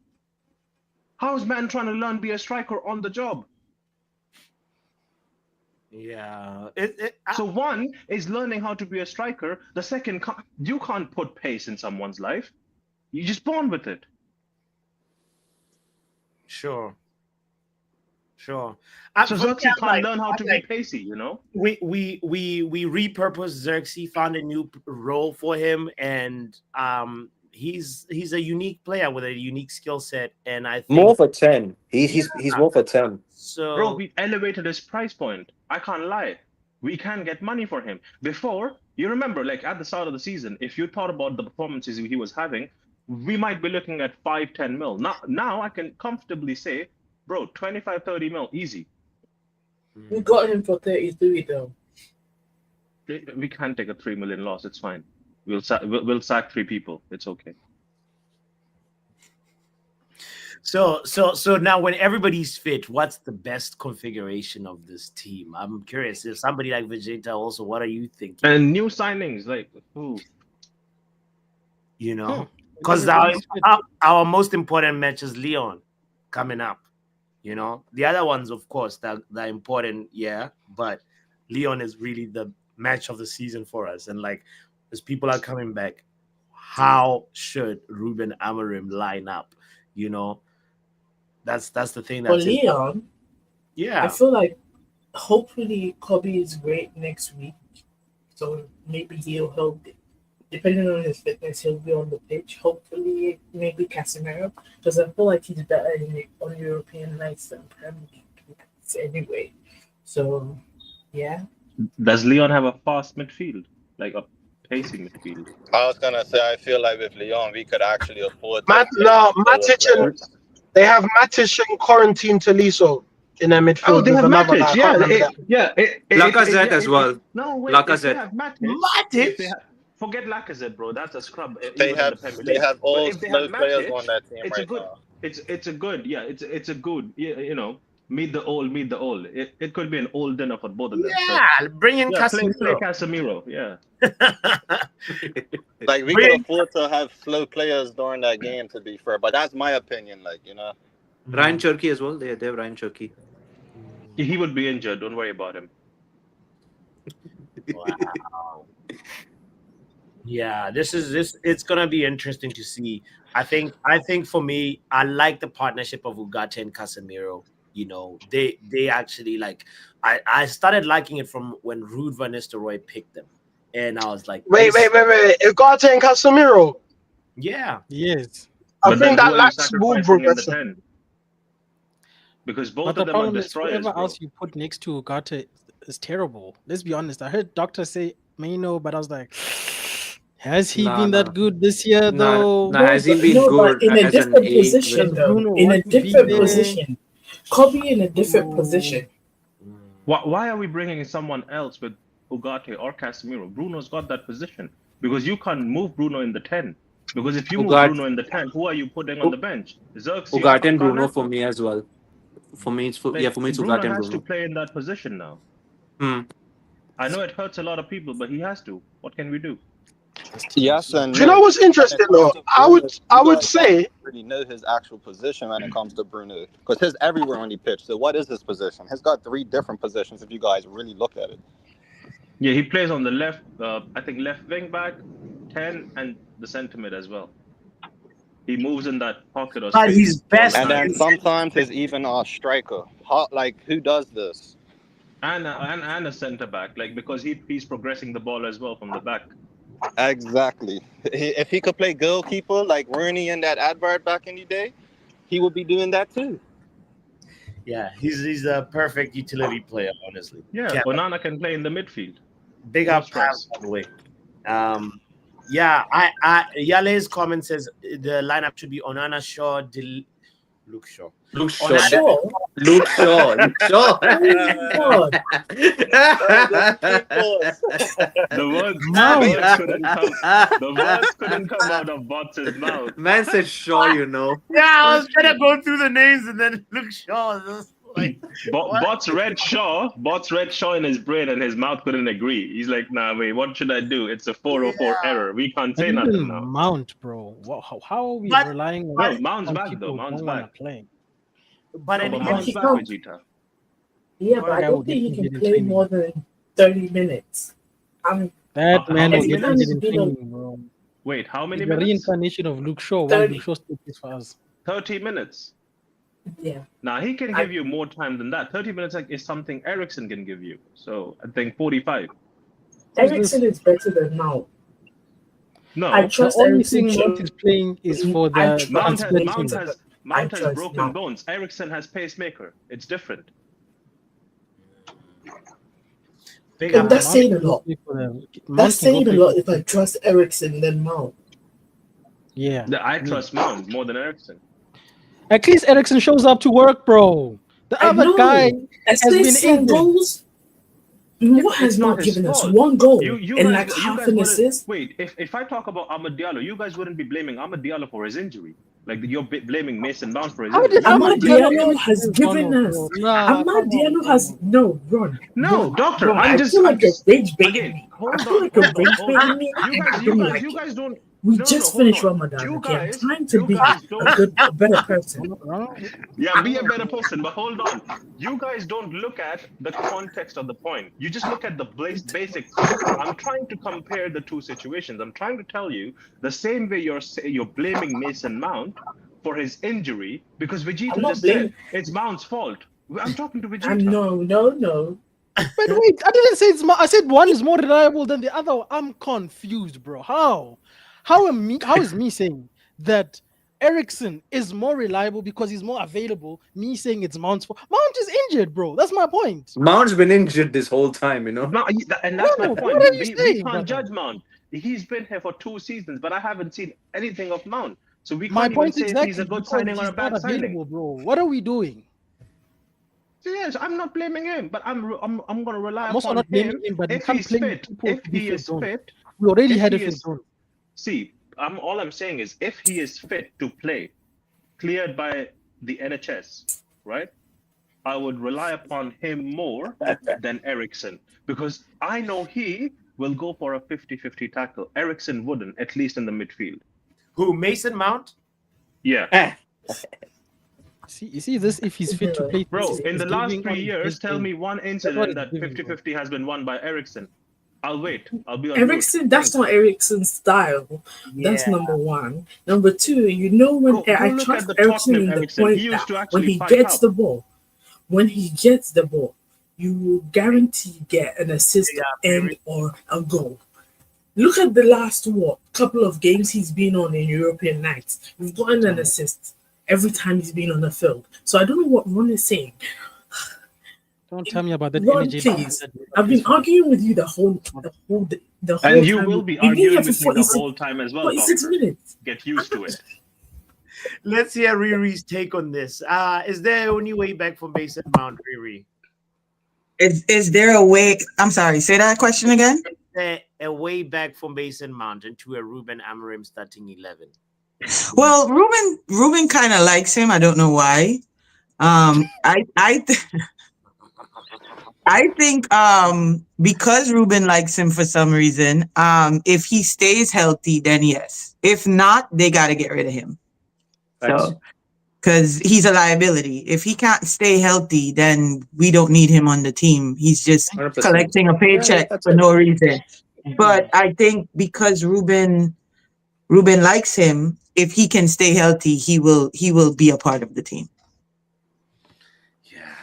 How's man trying to learn be a striker on the job? Yeah. So one is learning how to be a striker. The second, you can't put pace in someone's life. You're just born with it. Sure. So Xerxes can't learn how to be pacey, We repurposed Xerxes, found a new role for him, and he's a unique player with a unique skill set, and I think More for 10. He's more for 10. So, bro, we elevated his price point. I can't lie. We can get money for him. Before, you remember, like at the start of the season, if you thought about the performances he was having, we might be looking at 5-10 mil. Now I can comfortably say, bro, 25-30 mil, easy. We got him for 33 though. We can't take a 3 million loss. It's fine. We'll sack 3 people. It's okay. So now when everybody's fit, what's the best configuration of this team? I'm curious. If somebody like Vegeta also, what are you thinking? And new signings, like who? Because our most important match is Leon coming up. The other ones, of course, they're important, yeah. But Leon is really the match of the season for us. And as people are coming back, how should Ruben Amorim line up? That's the thing. For Leon, yeah, I feel like hopefully Kobe is great next week, so maybe he'll help. Depending on his fitness, he'll be on the pitch. Hopefully, maybe Casemiro, because I feel like he's better on European nights than Premier League nights anyway. So, yeah. Does Leon have a fast midfield, like a pacey midfield. I was gonna say, I feel like with Lyon, we could actually afford to Matic, pay no, lower Matic and players. they have Matic and Quarantine Tolisso in their Oh, midfield they with have another guy. Matic. I Yeah, can't remember that. Lacazette as well. No, wait. If they Lacazette. have Matic, Matic? forget Lacazette, bro. That's a scrub They even in the have Premier they League. have But all if they have slow players on Matic, that team it's a right good. now. It's a good. Yeah, it's a good. You know, meet the old. It could be an old dinner for both of them. So Yeah, bring in yeah, play Casemiro. Casemiro. Yeah. Like we could afford to have slow players during that game, to be fair. But that's my opinion. Like Ryan Cherky as well. They have Ryan Cherky. He would be injured. Don't worry about him. Wow. Yeah, this. It's gonna be interesting to see. I think for me, I like the partnership of Ugarte and Casemiro. You know, they actually like. I started liking it from when Ruud van Nistelrooy picked them, and I was like, Wait. Ugarte and Casemiro. yeah, Yes. I But think then who that are you lacks ball sacrificing in the progression. 10? Because both But of the them are problem is, destroyers, whoever bro. else you put next to Ugarte is terrible. Let's be honest. I heard Doctor say Mino, but I was like, has he Nah, been nah. that good this year, Nah, though? nah. Has he been but good in a as an different 8? position, Does though. Bruno In a want to be different there? position. Kobe in a different Ooh. position. Why are we bringing in someone else with Ugarte or Casemiro? Bruno's got that position because you can't move Bruno in the 10. Because if you move Ugarte, Bruno in the 10, who are you putting on the bench? Xerxes Ugarte and Kakana? Bruno for me as well. For me, it's Like, for me it's Bruno Ugarte and has to Bruno. play in that position now. Hmm. I know it hurts a lot of people, but he has to. What can we do? yes and Do you know no. what's interesting though? I would guys don't say really know his actual position when it comes to Bruno, because he's everywhere on the pitch. So what is his position? He's got 3 different positions if you guys really look at it. Yeah, he plays on the left, I think left wing back, 10, and the centre mid as well. He moves in that pocket or but space. he's best. And then sometimes he's even a striker. Like who does this? And a centre back, like because he's progressing the ball as well from the back. Exactly. If he could play goalkeeper like Rooney in that advert back in the day, he would be doing that too. Yeah, he's a perfect utility player, honestly. Yeah, Onana can play in the midfield. Big No up stress. by the way. Yeah, Yale's comment says the lineup should be Onana, Shaw, Luke Shaw. Luke Shaw. Sure. Luke Shaw. Luke Shaw. Oh my God. The words couldn't come out of Bots' mouth. Man said Shaw, you know. Yeah, I was trying to go through the names and then Luke Shaw. Like, Bots read Shaw in his brain and his mouth couldn't agree. He's like, nah, wait, what should I do? It's a 404 error. We can't say nothing now. Mount, bro. How are we relying on? No, Mount's on back people though. who Mount's don't wanna back. play? But No, but anyway, Mount's back, Vegeta. Yeah, but I don't think he can play more than 30 minutes. That How man will many get minutes? injured in training, bro. Wait, how many He's the minutes? reincarnation of Luke Shaw. One 30. Luke Shaw still plays for us. 30 minutes. Yeah. Now, he can give you more time than that. 30 minutes is something Ericsson can give you. So, I think 45. Ericsson is better than Mount. No. I trust The only Ericsson. thing Mount is playing is for the Mount transporting. has broken bones. Ericsson has pacemaker. It's different. big And up. that's saying a lot. That's saying a lot if I trust Ericsson than Mount. Yeah. I trust Mount more than Ericsson. At least Ericsson shows up to work, bro. The I other know. guy has been Assist and injured. goals. What has It's not Mount his given us? fault. One goal You and guys- like you half guys an wouldn't- assist. Wait, if I talk about Amad Diallo, you guys wouldn't be blaming Amad Diallo for his injury. Like you're blaming Mason Mount for his How injury. did Amad Diallo has Ronald, given bro? us. Nah, Amad Diallo has no run. No, doctor, Ron, I'm I just feel like you're rage baiting again. me. Hold I on, feel like you're hold on, rage hold on. baiting me. You and I guys, don't like you it. guys don't. We no, just hold finished on. Ramadan. You Okay, I'm guys- trying to you be guys don't- a better person. Yeah, be a better person, but hold on. You guys don't look at the context of the point. You just look at the basic. I'm trying to compare the two situations. I'm trying to tell you the same way you're blaming Mason Mount for his injury because Vegeta I'm not just said blaming- it's Mount's fault. I'm talking to Vegeta. No. But wait, I didn't say it's. I said one is more reliable than the other. I'm confused, bro. How? How is me saying that Ericsson is more reliable because he's more available? Me saying it's Mount's fault. Mount is injured, bro. That's my point. Mount's been injured this whole time, you know. And that's my No, point. what are you We saying, can't brother? judge Mount. He's been here for 2 seasons, but I haven't seen anything of Mount. So we My can't even point say if he's exactly a good because signing or he's a bad not signing. available, bro. What are we doing? So yes, I'm not blaming him, but I'm going to rely I'm also upon not blaming him him, but you if can't he's play fit. people If to be he fit is zone. fit, We already if had a he fit is zone. see, all I'm saying is if he is fit to play, cleared by the NHS, right? I would rely upon him more than Ericsson because I know he will go for a 50-50 tackle. Ericsson wouldn't, at least in the midfield. Who, Mason Mount? Yeah. You see this if he's fit to play. Bro, this in is the last giving 3 on years, his tell game. me one That's what incident it's that giving, bro. 50-50 has been won by Ericsson. I'll wait. I'll be on Ericsson, that's not Ericsson's style. That's Yeah. number one. Number two, you know when Go I look trust at the Ericsson Tottenham in the Ericsson. He point used that to when actually he fight gets up. the ball, you will guarantee get an assist and or a goal. Look at the last couple of games he's been on in European nights. We've gotten an assist every time he's been on the field. So I don't know what Ron is saying. Don't tell me about that Ron, energy. please. I've been arguing with you the whole And you time. will be We've been here arguing for with me the 46 whole time as well, 46 Doctor. minutes. Get used to it. Let's hear Riri's take on this. Is there any way back from Mason Mount, Riri? Is there a way? I'm sorry. Say that question again. Is there a way back from Mason Mount into a Ruben Amorim starting 11? Well, Ruben kind of likes him. I don't know why. I think because Ruben likes him for some reason, if he stays healthy, then yes. If not, they got to get rid of him. So, because he's a liability. If he can't stay healthy, then we don't need him on the team. He's just 100%. collecting a paycheck for no reason. But I think because Ruben likes him, if he can stay healthy, he will be a part of the team. Yeah,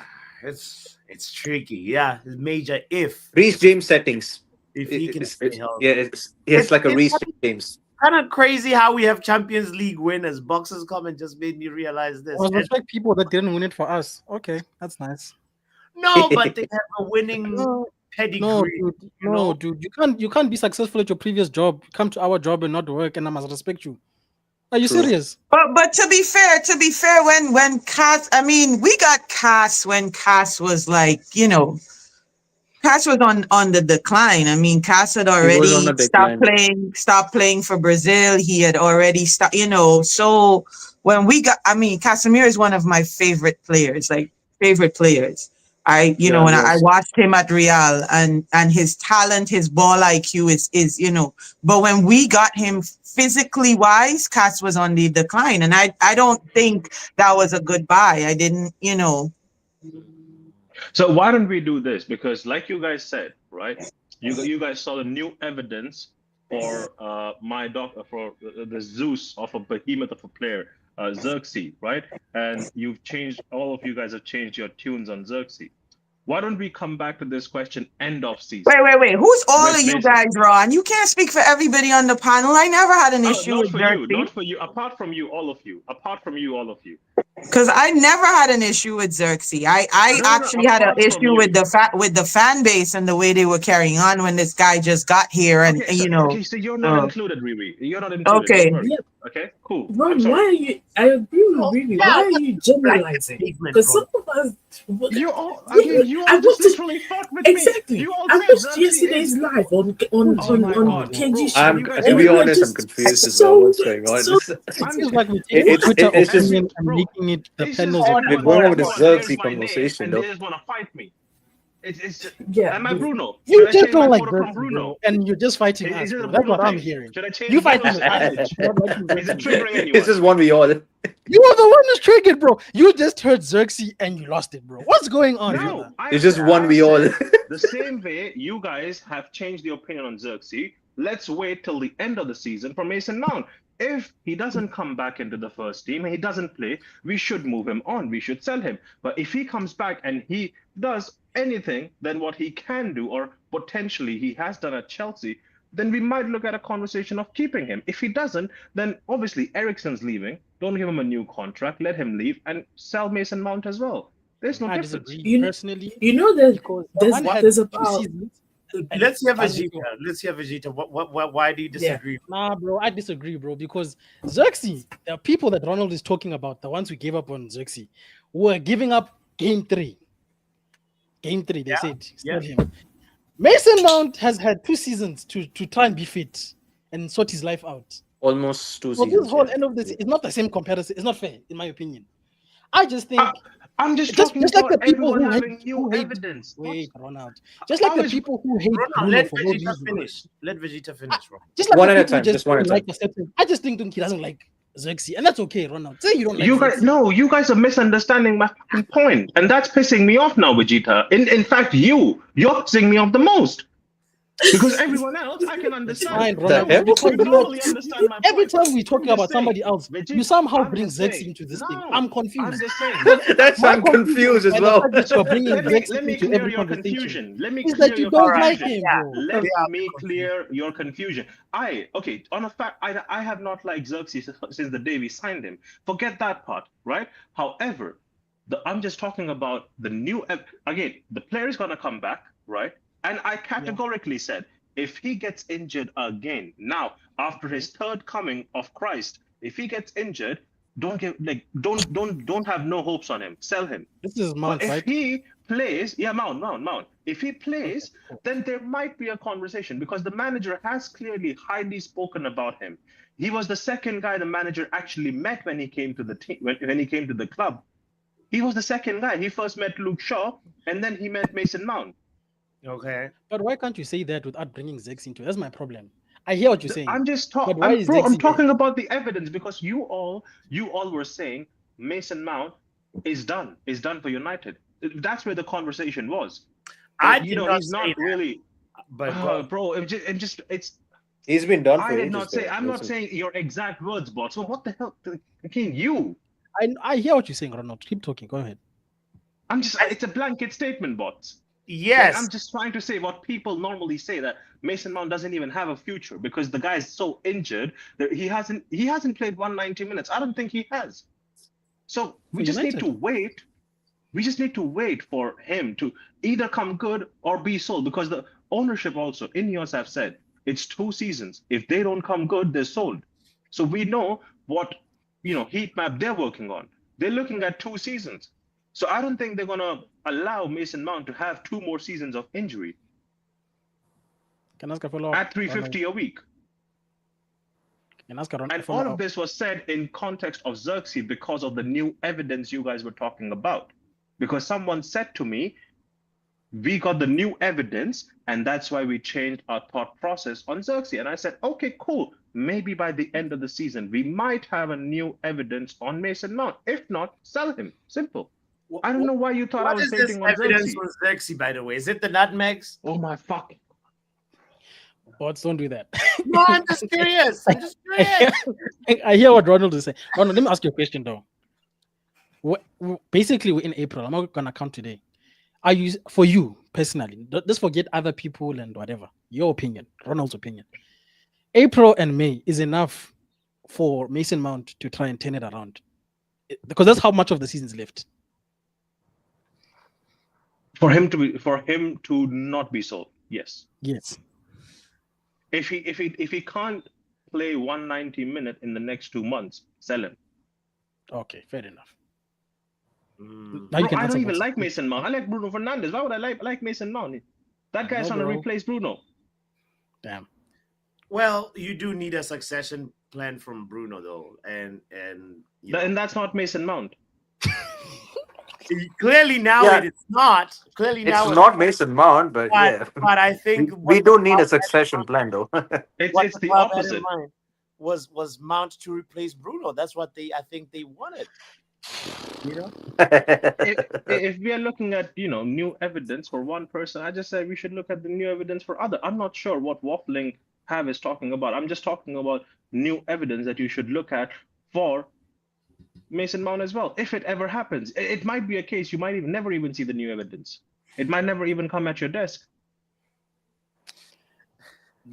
it's tricky. Yeah, it's major if Reece James settings. he can stay healthy. Yeah, it's like a Reece James. Kind of crazy how we have Champions League winners. Boxers come and just made me realize this. I respect people that didn't win it for us. Okay, that's nice. No, but they have a winning pedigree. Dude, you can't be successful at your previous job. Come to our job and not work, and I must respect you. Are you serious? But to be fair, when Cass, I mean, we got Cass when Cass was like, Cass was on the decline. I mean, Cass had already stopped playing for Brazil. He had already stopped, So when we got, I mean, Casemiro is one of my favorite players. I watched him at Real and his talent, his ball IQ is but when we got him physically wise, Cass was on the decline. And I don't think that was a good buy. I didn't, So why don't we do this? Because like you guys said, right? You guys saw the new evidence for for the Zeus of a behemoth of a player, Xerxes, right? And all of you guys have changed your tunes on Xerxes. Why don't we come back to this question end of season? Wait. Who's all of you guys, Ron? You can't speak for everybody on the panel. I never had an issue with Xerxes. Not for you. Apart from you, all of you. Because I never had an issue with Xerxes. I actually had an issue with the fan base and the way they were carrying on when this guy just got here. And Okay, so you're not included, Riri. You're not included. Okay. Okay, cool. Ron, why are you? I agree with Riri. Why are you generalizing? Because some of us. You all just literally fought with exactly. me. I watched yesterday's live on KG. To be honest, I'm confused as well. What's going on? It feels like we take Twitter opinion and making it the panel's we're going over the Xerxes conversation, though. They just want to fight me. It's yeah. Am I Bruno? You just don't like Bruno, and you're just fighting us. That's what I'm hearing. Should I change You fighting Bruno's us. language? Is it triggering anyone? It's just one we all. You are the one who's triggered, bro. You just heard Xerxes and you lost it, bro. What's going on? No, it's just one we all. The same way you guys have changed the opinion on Xerxes. Let's wait till the end of the season for Mason Mount. If he doesn't come back into the first team and he doesn't play, we should move him on. We should sell him. But if he comes back and he does anything than what he can do, or potentially he has done at Chelsea, then we might look at a conversation of keeping him. If he doesn't, then obviously Ericsson's leaving. Don't give him a new contract. Let him leave and sell Mason Mount as well. There's no difference. Personally, there's about Let's hear Vegeta. Let's hear Vegeta. Why do you disagree? Nah, bro, I disagree, bro, because Xerxes, the people that Ronald is talking about, the ones who gave up on Xerxes, were giving up game 3. Game 3, they said, sell him. Mason Mount has had 2 seasons to try and be fit and sort his life out. Almost 2 So seasons. this whole end of this is not the same comparison. It's not fair, in my opinion. I just think I'm just talking like about the people everyone who having hate, new who hate evidence. Wait, Ronald. Just like the people who hate Bruno let for no Vegeta reason. finish. Let Vegeta finish, bro. Just like One the at a people who time, just just one don't at a like time. a certain. I just think he doesn't like Xerxes, and that's okay, Ronald. Say you don't like You guys, Xerxes. no, you guys are misunderstanding my fucking point, and that's pissing me off now, Vegeta. In fact, you're pissing me off the most. Because everyone else, I can understand. Fine, Ronald. hell? Because You normally understand my every point. time we talk I'm just about somebody saying, else, Vegeta, you somehow I'm bring just Xerxes saying. into this No, thing. I'm confused. I'm just saying. That's My I'm confused as by the well. fact that you're bringing Let Xerxes me into clear every your conversation. confusion. Let me Is clear that you your don't confusion. like him, bro. Let me clear your confusion. On a fact, I have not liked Xerxes since the day we signed him. Forget that part, right? However, I'm just talking about the new. Again, the player is gonna come back, right? And I categorically said, if he gets injured again, now after his third coming of Christ, if he gets injured, don't have no hopes on him. Sell him. This is Mount, But if right? he plays, Mount. If he plays, then there might be a conversation because the manager has clearly highly spoken about him. He was the second guy the manager actually met when he came to the team, when he came to the club. He was the second guy. He first met Luke Shaw, and then he met Mason Mount. Okay. But why can't you say that without bringing Zex into it? That's my problem. I hear what you're saying. I'm just But talking, why is bro. Zex I'm in there? talking about the evidence because you all were saying Mason Mount is done for United. That's where the conversation was. I But, did not he's say not that. really. But Bro, it's. He's been done for I did ages, not say. though. I'm not saying your exact words, but so what the hell? Again, you. I hear what you're saying, Ronald. Keep talking. Go ahead. I'm just. It's a blanket statement, bots. yes, I'm just trying to say what people normally say, that Mason Mount doesn't even have a future because the guy is so injured that he hasn't played 190 minutes. I don't think he has. So we just need to wait. We just need to wait for him to either come good or be sold because the ownership also, Ineos have said, it's 2 seasons. If they don't come good, they're sold. So we know what, heat map they're working on. They're looking at 2 seasons. So I don't think they're going to allow Mason Mount to have 2 more seasons of injury. Can I ask a follow-up? At 350 a week. Can I ask a and all of this was said in context of Xerxes because of the new evidence you guys were talking about. Because someone said to me, we got the new evidence, and that's why we changed our thought process on Xerxes. And I said, okay, cool. Maybe by the end of the season, we might have a new evidence on Mason Mount. If not, sell him. Simple. I don't know why you thought I was painting on evidence Xerxes. on Xerxes, by the way? Is it the nutmegs? Oh my fuck. Bots, don't do that. No, I'm just curious. I hear what Ronald is saying. Ronald, let me ask you a question, though. Basically, we're in April. I'm not going to count today. Are you, for you personally, just forget other people and whatever, your opinion, Ronald's opinion. April and May is enough for Mason Mount to try and turn it around, because that's how much of the season's left. For him to not be sold, yes. Yes. If he can't play 190 minutes in the next 2 months, sell him. Okay, fair enough. Bro, I don't even like Mason Mount. I like Bruno Fernandes. Why would I like Mason Mount? That guy's trying to replace Bruno. Damn. Well, you do need a succession plan from Bruno, though, and that's not Mason Mount. Clearly now it's not. Clearly now it's not Mason Mount, but yeah. But I think we do need a succession plan, though. It's the opposite. Was Mount to replace Bruno? That's what I think they wanted. If we are looking at new evidence for one person, I just say we should look at the new evidence for other. I'm not sure what waffling Have is talking about. I'm just talking about new evidence that you should look at for Mason Mount as well. If it ever happens, it might be a case you might never even see the new evidence. It might never even come at your desk.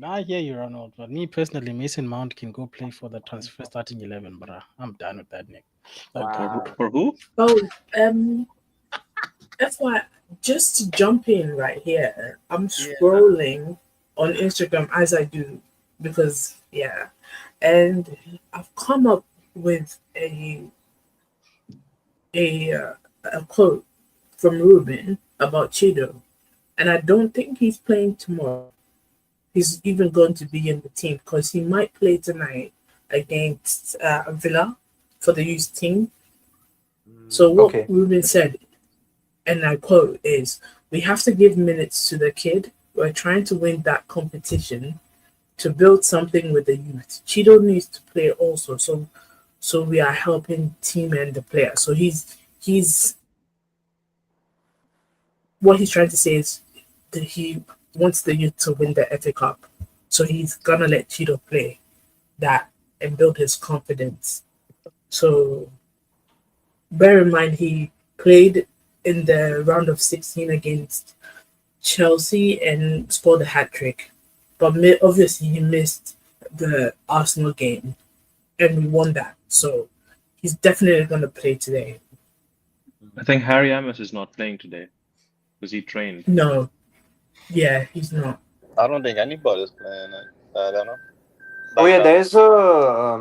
I hear you, Ronald. But me personally, Mason Mount can go play for the transfer starting 11, bruh. I'm done with that, Nick. Wow. For who? Oh, That's why, just to jump in right here, I'm scrolling on Instagram as I do because, and I've come up with a quote from Ruben about Chido, and I don't think he's playing tomorrow. He's even going to be in the team because he might play tonight against Villa for the youth team. So what Okay. Ruben said, and I quote, is we have to give minutes to the kid. We're trying to win that competition to build something with the youth. Chido needs to play also, so we are helping team and the player. So he's what he's trying to say is that he wants the youth to win the FA Cup. So he's gonna let Chido play that and build his confidence. So bear in mind he played in the round of 16 against Chelsea and scored a hat trick. But obviously he missed the Arsenal game and we won that. So he's definitely gonna play today. I think Harry Amos is not playing today because he trained. No. Yeah, he's not. I don't think anybody's playing it. I don't know. Oh yeah, there's a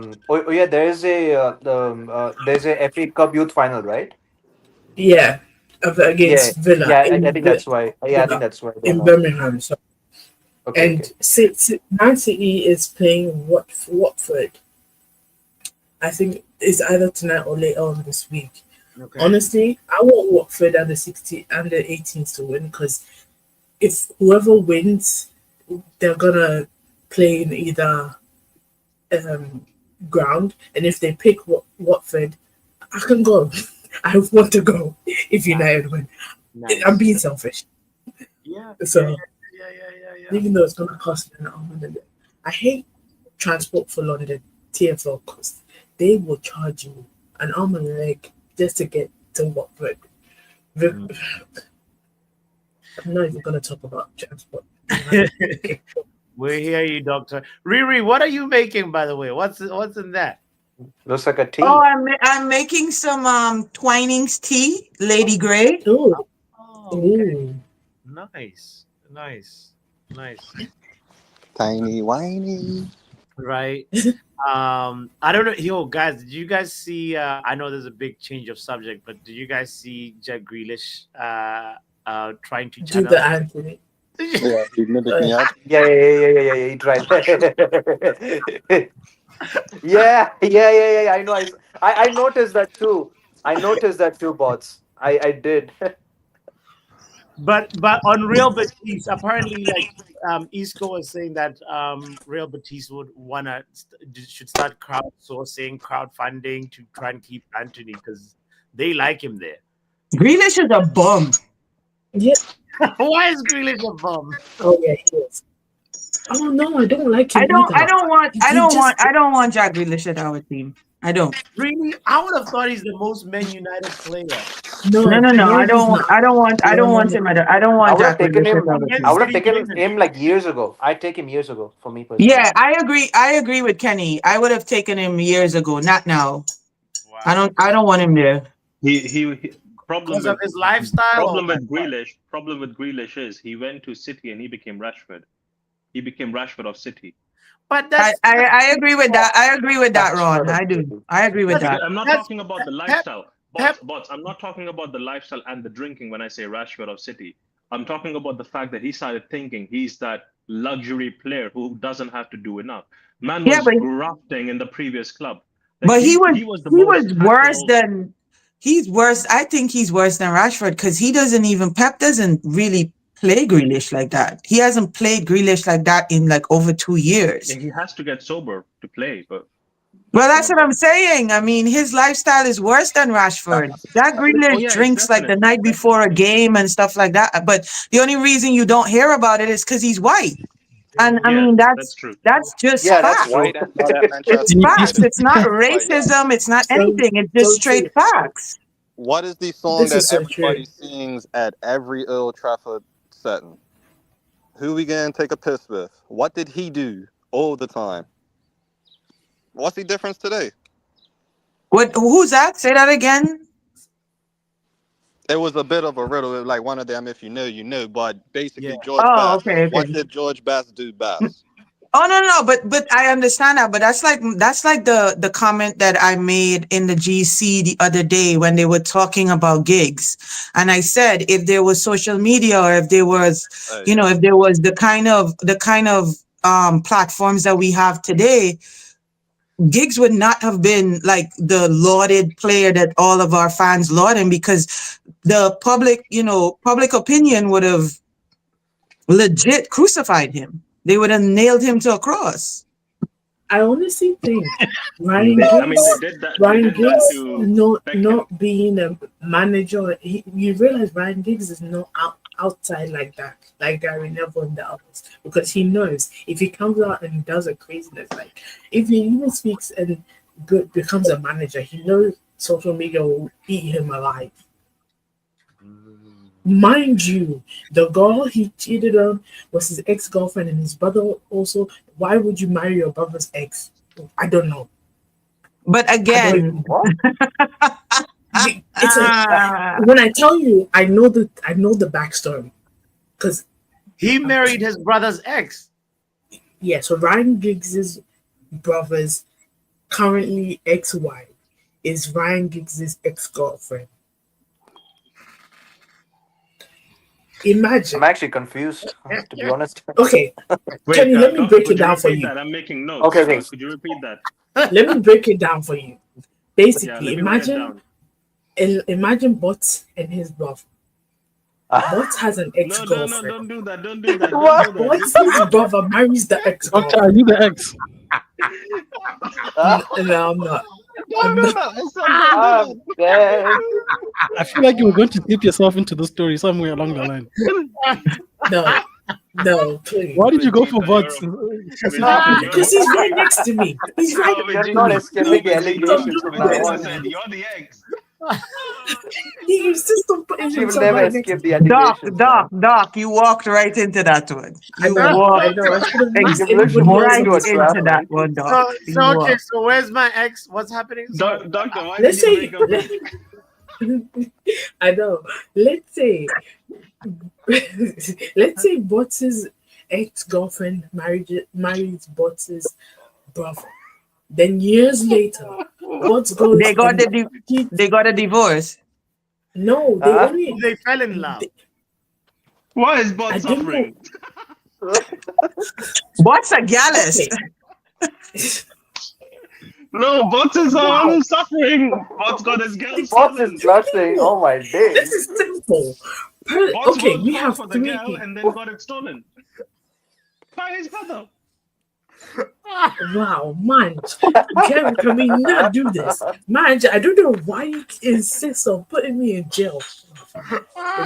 there's a FA Cup Youth Final, right? Yeah, Yeah, against Villa yeah. I in think that's why. Yeah, I think Villa that's why. in Birmingham. So, Okay, and okay. Man City is playing Watford. I think it's either tonight or later on this week. Okay. Honestly, I want Watford under 60 under 18s to win because if whoever wins, they're gonna play in either ground, and if they pick Watford, I can go. I want to go if United win. Nice. I'm being selfish. Yeah. So Yeah. even though it's gonna cost me an arm and a leg. I hate transport for London, TFL, because they will charge you an arm and a leg just to get to Watford. I'm not even gonna talk about transport. We hear you, Doctor. Riri, what are you making, by the way? What's in that? Looks like a tea. Oh, I'm making some Twinings tea, Lady Grey. Ooh. Oh, okay. Ooh. Nice. Tiny whiny. Right. I don't know. Yo, guys, did you guys see? I know there's a big change of subject, but did you guys see Jack Grealish trying to Do channel? the Anthony. Yeah, he mimicked me up. Yeah. He tried. Yeah. I know. I noticed that too. Bots. I did. But on Real Betis, apparently, like Isco was saying that Real Betis should start crowdfunding to try and keep Anthony because they like him there. Grealish is a bum. Yeah. Why is Grealish a bum? Oh yeah, he is. Oh no, I don't like him. I don't either. want Jack Grealish at our team. I don't. Really, I would have thought he's the most Man United player. No, I don't he's want. not. I don't want. I don't want him. I don't want Jack Grealish at our team. I would have taken him like years ago. I'd take him years ago for me personally. Yeah, I agree. I agree with Kenny. I would have taken him years ago, not now. Wow. I don't want him there. He problem Because with of his lifestyle. Problem with Grealish is he went to City and he became Rashford. He became Rashford of City. But that's I agree with that. I agree with that, Ron. I do. I agree with that. I'm not talking about the lifestyle. Bots, I'm not talking about the lifestyle and the drinking when I say Rashford of City. I'm talking about the fact that he started thinking he's that luxury player who doesn't have to do enough. Man was grafting in the previous club. Like But he was worse than I think he's worse than Rashford because Pep doesn't really play Grealish like that. He hasn't played Grealish like that in like over 2 years. Yeah, he has to get sober to play, but well, that's what I'm saying. I mean, his lifestyle is worse than Rashford. That Grealish drinks like the night before a game and stuff like that. But the only reason you don't hear about it is because he's white. And I mean, that's true. That's just that's facts. White and not at Manchester It's United. facts. It's not racism. It's not anything. It's just straight facts. What is the song that everybody sings at every Old Trafford setting? Who we gonna take a piss with? What did he do all the time? What's the difference today? Who's that? Say that again. It was a bit of a riddle, like one of them. If you know, you know. But basically, Yeah. George Oh, Best. okay, What okay. did George Best do best? Oh no, but I understand that. But that's like the comment that I made in the GC the other day when they were talking about gigs, and I said if there was social media or if there was, Oh you know, yeah. if there was the kind of platforms that we have today, Giggs would not have been like the lauded player that all of our fans laud him, because the public, public opinion would have legit crucified him. They would have nailed him to a cross. I honestly think They, Ryan I mean, they Giggs, did that. They Ryan did that Giggs, to Beckham. not being a manager, you realize Ryan Giggs is not outside like Gary Neville and the others, because he knows if he comes out and does a craziness, like if he even speaks and becomes a manager, he knows social media will eat him alive. Mind you, the girl he cheated on was his ex-girlfriend and his brother also. Why would you marry your brother's ex? I don't know. But I don't again, even. What? It's when I tell you, I know the backstory, because He married his brother's ex. yeah. So Ryan Giggs's brother's currently ex-wife is Ryan Giggs's ex-girlfriend. Imagine. I'm actually confused, to be honest. Okay, Wait, Kenny, let me doctor, break could it you down for repeat you. that? I'm making notes. Okay, okay. Could you repeat that? Let me break it down for you. Yeah, Basically, let me write it down. imagine Bots and his brother. Bots has an No, ex-girlfriend. don't do that. Don't do that. What? Don't do that. Bots' brother marries the Doctor, ex-girlfriend. are you the ex? No, I'm not. Don't do that. I said don't do I'm dead. I feel like you were going to slip yourself into the story somewhere along the line. No, please. Why did you go Vegeta, for bots? Vegeta, Because he's right next to me. He's right No, next You're to not me. escaping Vegeta, allegations from now Vegeta on. said you're the ex. He insists on putting She will himself never right next to escape me. the allegations, man. Doc, you walked right into that one. I You know. walked I should have ex- used You've literally anybody put else me right on into a this trap, into that man. one, Doc. So, You so okay. walked. So where's my ex? What's happening? So, Doctor, why Let's did you say, break up with I know. Let's say, Bots's ex-girlfriend marries Bots's brother. Then years later, Bots goes They got and they got a divorce. no, Huh? they fell in love. Why is I Bot don't know. suffering? What's a gallus? Okay. No, Bot is suffering. Bot's got his girl Boss stolen. is blushing. Oh my This days. is simple. Bot's Okay, worked we hard have for the three girl people. and then got it stolen by his brother. Wow, man. Can we not do this? Man, I don't know why you insist on putting me in jail.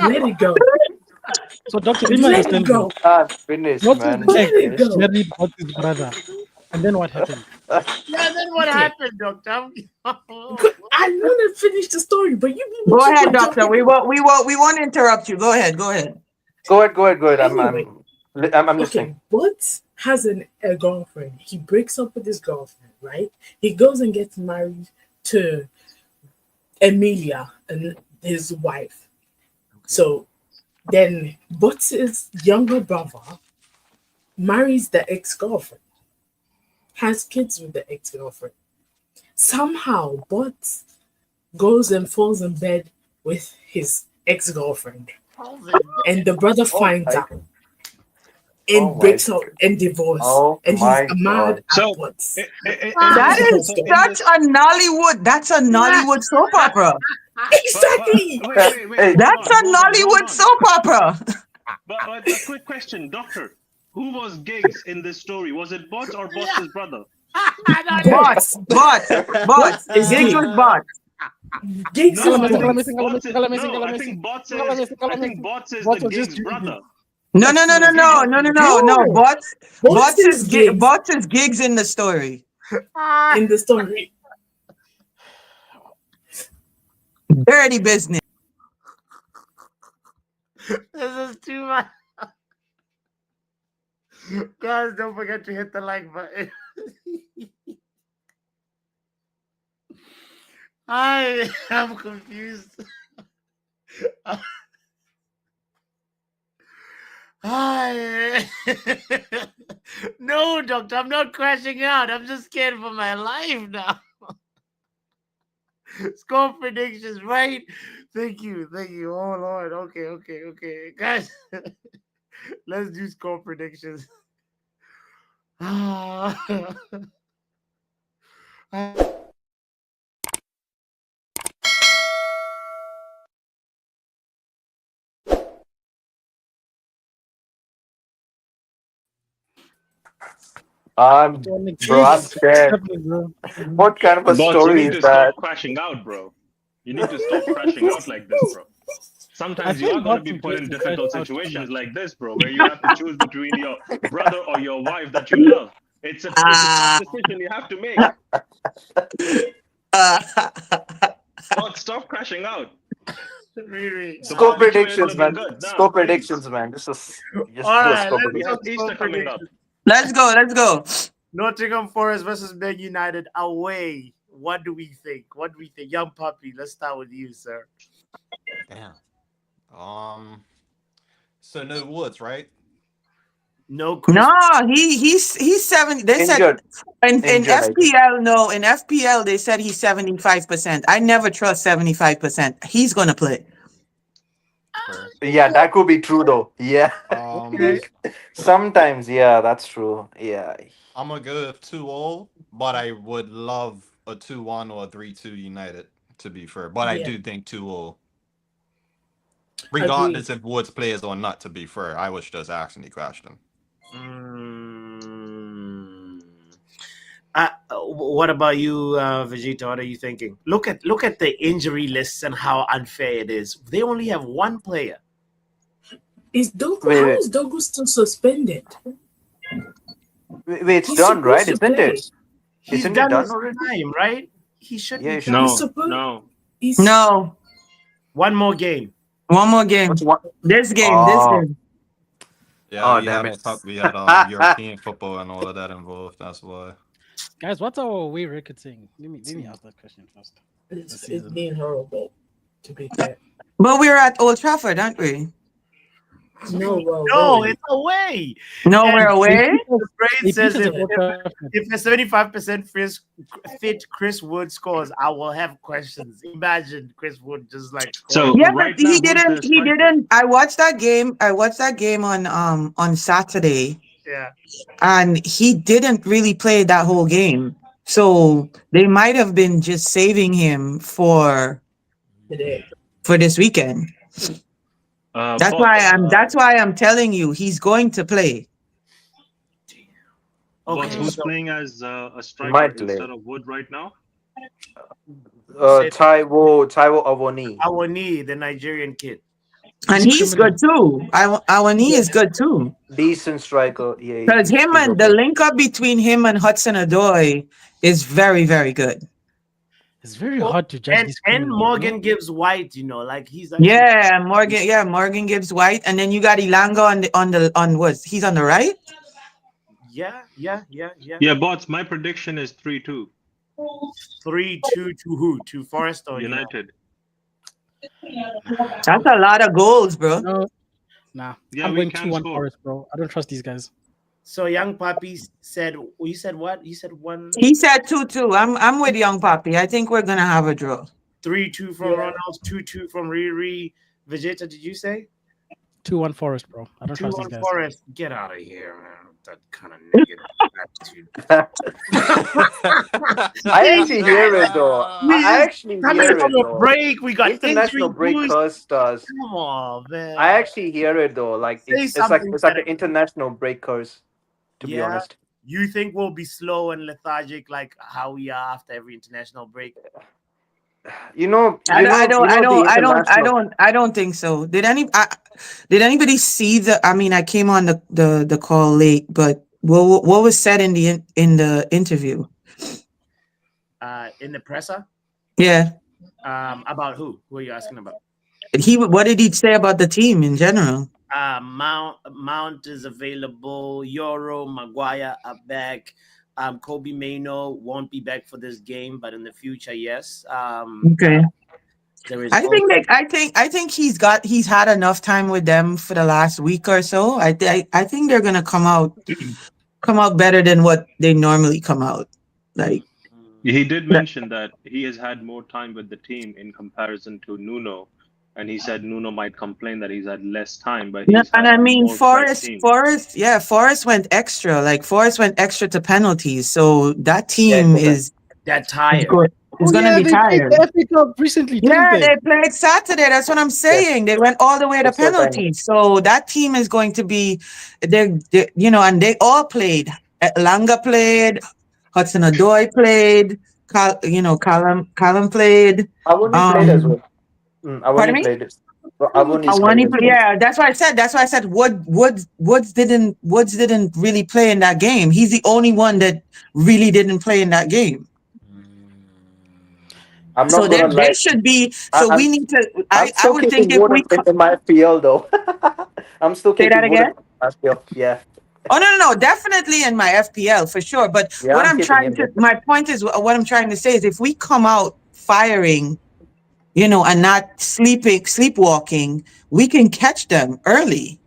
Let it go. So, Doctor, let me Let it understand go. this. I'm finished, Bots' man. Let ex it go. married Bots' brother. And then what happened? Yeah. Then what Okay. happened, doctor? I want to finish the story, but you people Go keep ahead, on doctor. jumping. We won't interrupt you. Go ahead. Go ahead. Go ahead. Anyway. I'm Okay, listening. Butts has a girlfriend. He breaks up with his girlfriend, right? He goes and gets married to Emilia and his wife. So then Butts' younger brother marries the ex-girlfriend, has kids with the ex-girlfriend. Somehow Butts goes and falls in bed with his ex-girlfriend. And the brother finds out. And breaks up and divorce, and he's mad at So Butts. That is such a Nollywood. That's a Nollywood soap opera. Exactly. Wait, That's a Nollywood soap opera. But a quick question, doctor. Who was Giggs in this story? Was it Bots or Bots' brother? Bots. Is Giggs Giggs. was bots. Giggs No, is I think Butts. Bots is, no, I think Bots is the Giggs brother. No. Bots is Giggs Bots is Giggs in the story. in the story. Dirty business. This is too much. Guys, don't forget to hit the like button. I am confused. No, doctor, I'm not crashing out. I'm just scared for my life now. Score predictions, right? Thank you. Oh Lord. Okay. Guys, let's do score predictions. Bro, I'm scared. What kind of a Boss, you story need is to that? stop crashing out, bro. You need to stop crashing out like this, bro. Sometimes you feel are going to Bots be is put going in to crash difficult out. situations like this, bro, where you have to choose between your brother or your wife that you love. It's a tough decision you have to make. Boss, stop crashing out. The Score barbecue ain't predictions, looking man. good now, Score please. predictions, man. Just All do a right, score let's We prediction. have go Easter score coming up. predictions. Let's go. Nottingham Forest versus Man United away. What do we think? Young puppy, let's start with you, sir. Damn. So no Woods, right? No Chris. No, he's 70. They said Injured. in Injured, I think. FPL, no, in FPL they said he's 75%. I never trust 75%. He's gonna play. Fair. Yeah, that could be true though. Yeah. Okay. Sometimes, yeah, that's true. Yeah. I'm gonna go with 2-0, but I would love a 2-1 or a 3-2 United, to be fair. But I Yeah. do think 2-0. Agree. Regardless if Woods plays or not, to be fair. I was just asking the question. What about you, Vegeta? What are you thinking? Look at the injury lists and how unfair it is. They only have one player. Is Dogu? Wait, How wait. is Dogu still suspended? Wait, it's He's done, right? supposed to Isn't play. it? He's Isn't it done done his already? time, right? He should Yeah, be it should done. He's No, supposed. no. He's No, One more game. one more game. What's one? This game. Oh, Yeah, oh, we damn had it. European football and all of that involved. That's why. Guys, what's our away record saying? Let me ask that question first. it's being horrible. To be fair. But we're at Old Trafford, aren't we? No, well, No, wait. it's away. No, And we're away. the brain says They if, beat us at Old Trafford. if a 75% fit Chris Wood scores, I will have questions. Imagine Chris Wood just like So scoring. Yeah, but right now, he who's the didn't. He striker? didn't. I watched that game on Saturday, Yeah. and he didn't really play that whole game. So they might have been just saving him for Today. this weekend. That's Boss, why I'm telling you he's going to play. boss, Okay. who's So playing as a striker Might play. instead of Wood right now? Taiwo Awoni. Awani, the Nigerian kid. And he's good too. Our knee is good too. Decent striker. Yeah. Because him he's and the okay. link up between him and Hudson Odoi is very, very good. It's very hard to judge these And criminals, Morgan no? Gibbs White, like he's actually, Morgan Gibbs White, and then you got Ilanga on what? He's on the right. yeah. Yeah, boss, my prediction is 3-2 3-2 to who? To Forest or United. That's a lot of goals, bro. No, nah. Yeah, I'm we going can 2-1 score. Forest, bro. I don't trust these guys. So Young Papi said, you said what? You said 1. He said 2-2. I'm with Young Papi. I think we're gonna have a draw. 3-2 from Ronald, 2-2 from Riri. Vegeta, did you say? 2-1 Forest, bro. I don't trust these 2-1 guys. Forest. Get out of here, man. That kind of negative attitude. I actually hear it though. I actually Coming hear from it a though. break, we got International injury break boost. cursed us. Come on, man. I actually hear it though. Like Say it's like something it's like better. an international break curse. To be honest. You think we'll be slow and lethargic like how we are after every international break? I don't think so. Did anybody see the? I mean, I came on the call late, but what was said in the interview? In the presser? Yeah. About who? Who are you asking about? What did he say about the team in general? Mount is available. Euro, Maguire are back. Kobe Maino won't be back for this game, but in the future, yes. Okay. There is. I think he's had enough time with them for the last week or so. I think they're gonna come out better than what they normally come out. Like He did mention that he has had more time with the team in comparison to Nuno, and he said Nuno might complain that he's had less time, but yeah, he's and had I a mean more fresh team. Forrest went extra. Like Forrest went extra to penalties, so that team is that tired. It's gonna be they played tired. the FA Cup recently, didn't Yeah, they? they played Saturday. That's what I'm saying. They went all the way to Extra time. penalties. So that team is going to be, they and they all played. Langa played, Hudson Odoi played, Callum played. Awoni played as well. Pardon Awoni me? played it. Awoni Awani played as well. yeah, that's why I said Woods didn't really play in that game. He's the only one that really didn't play in that game. I'm not So gonna lie. they should be. So we need to. I'm I still would think keeping if we Wood in my FPL though. I'm still say that keeping Wood in again. my FPL. Yeah. Oh no, definitely in my FPL for sure. But Yeah, what I'm I'm keeping trying him. to, my point is, what I'm trying to say is, if we come out firing, and not sleepwalking, we can catch them early.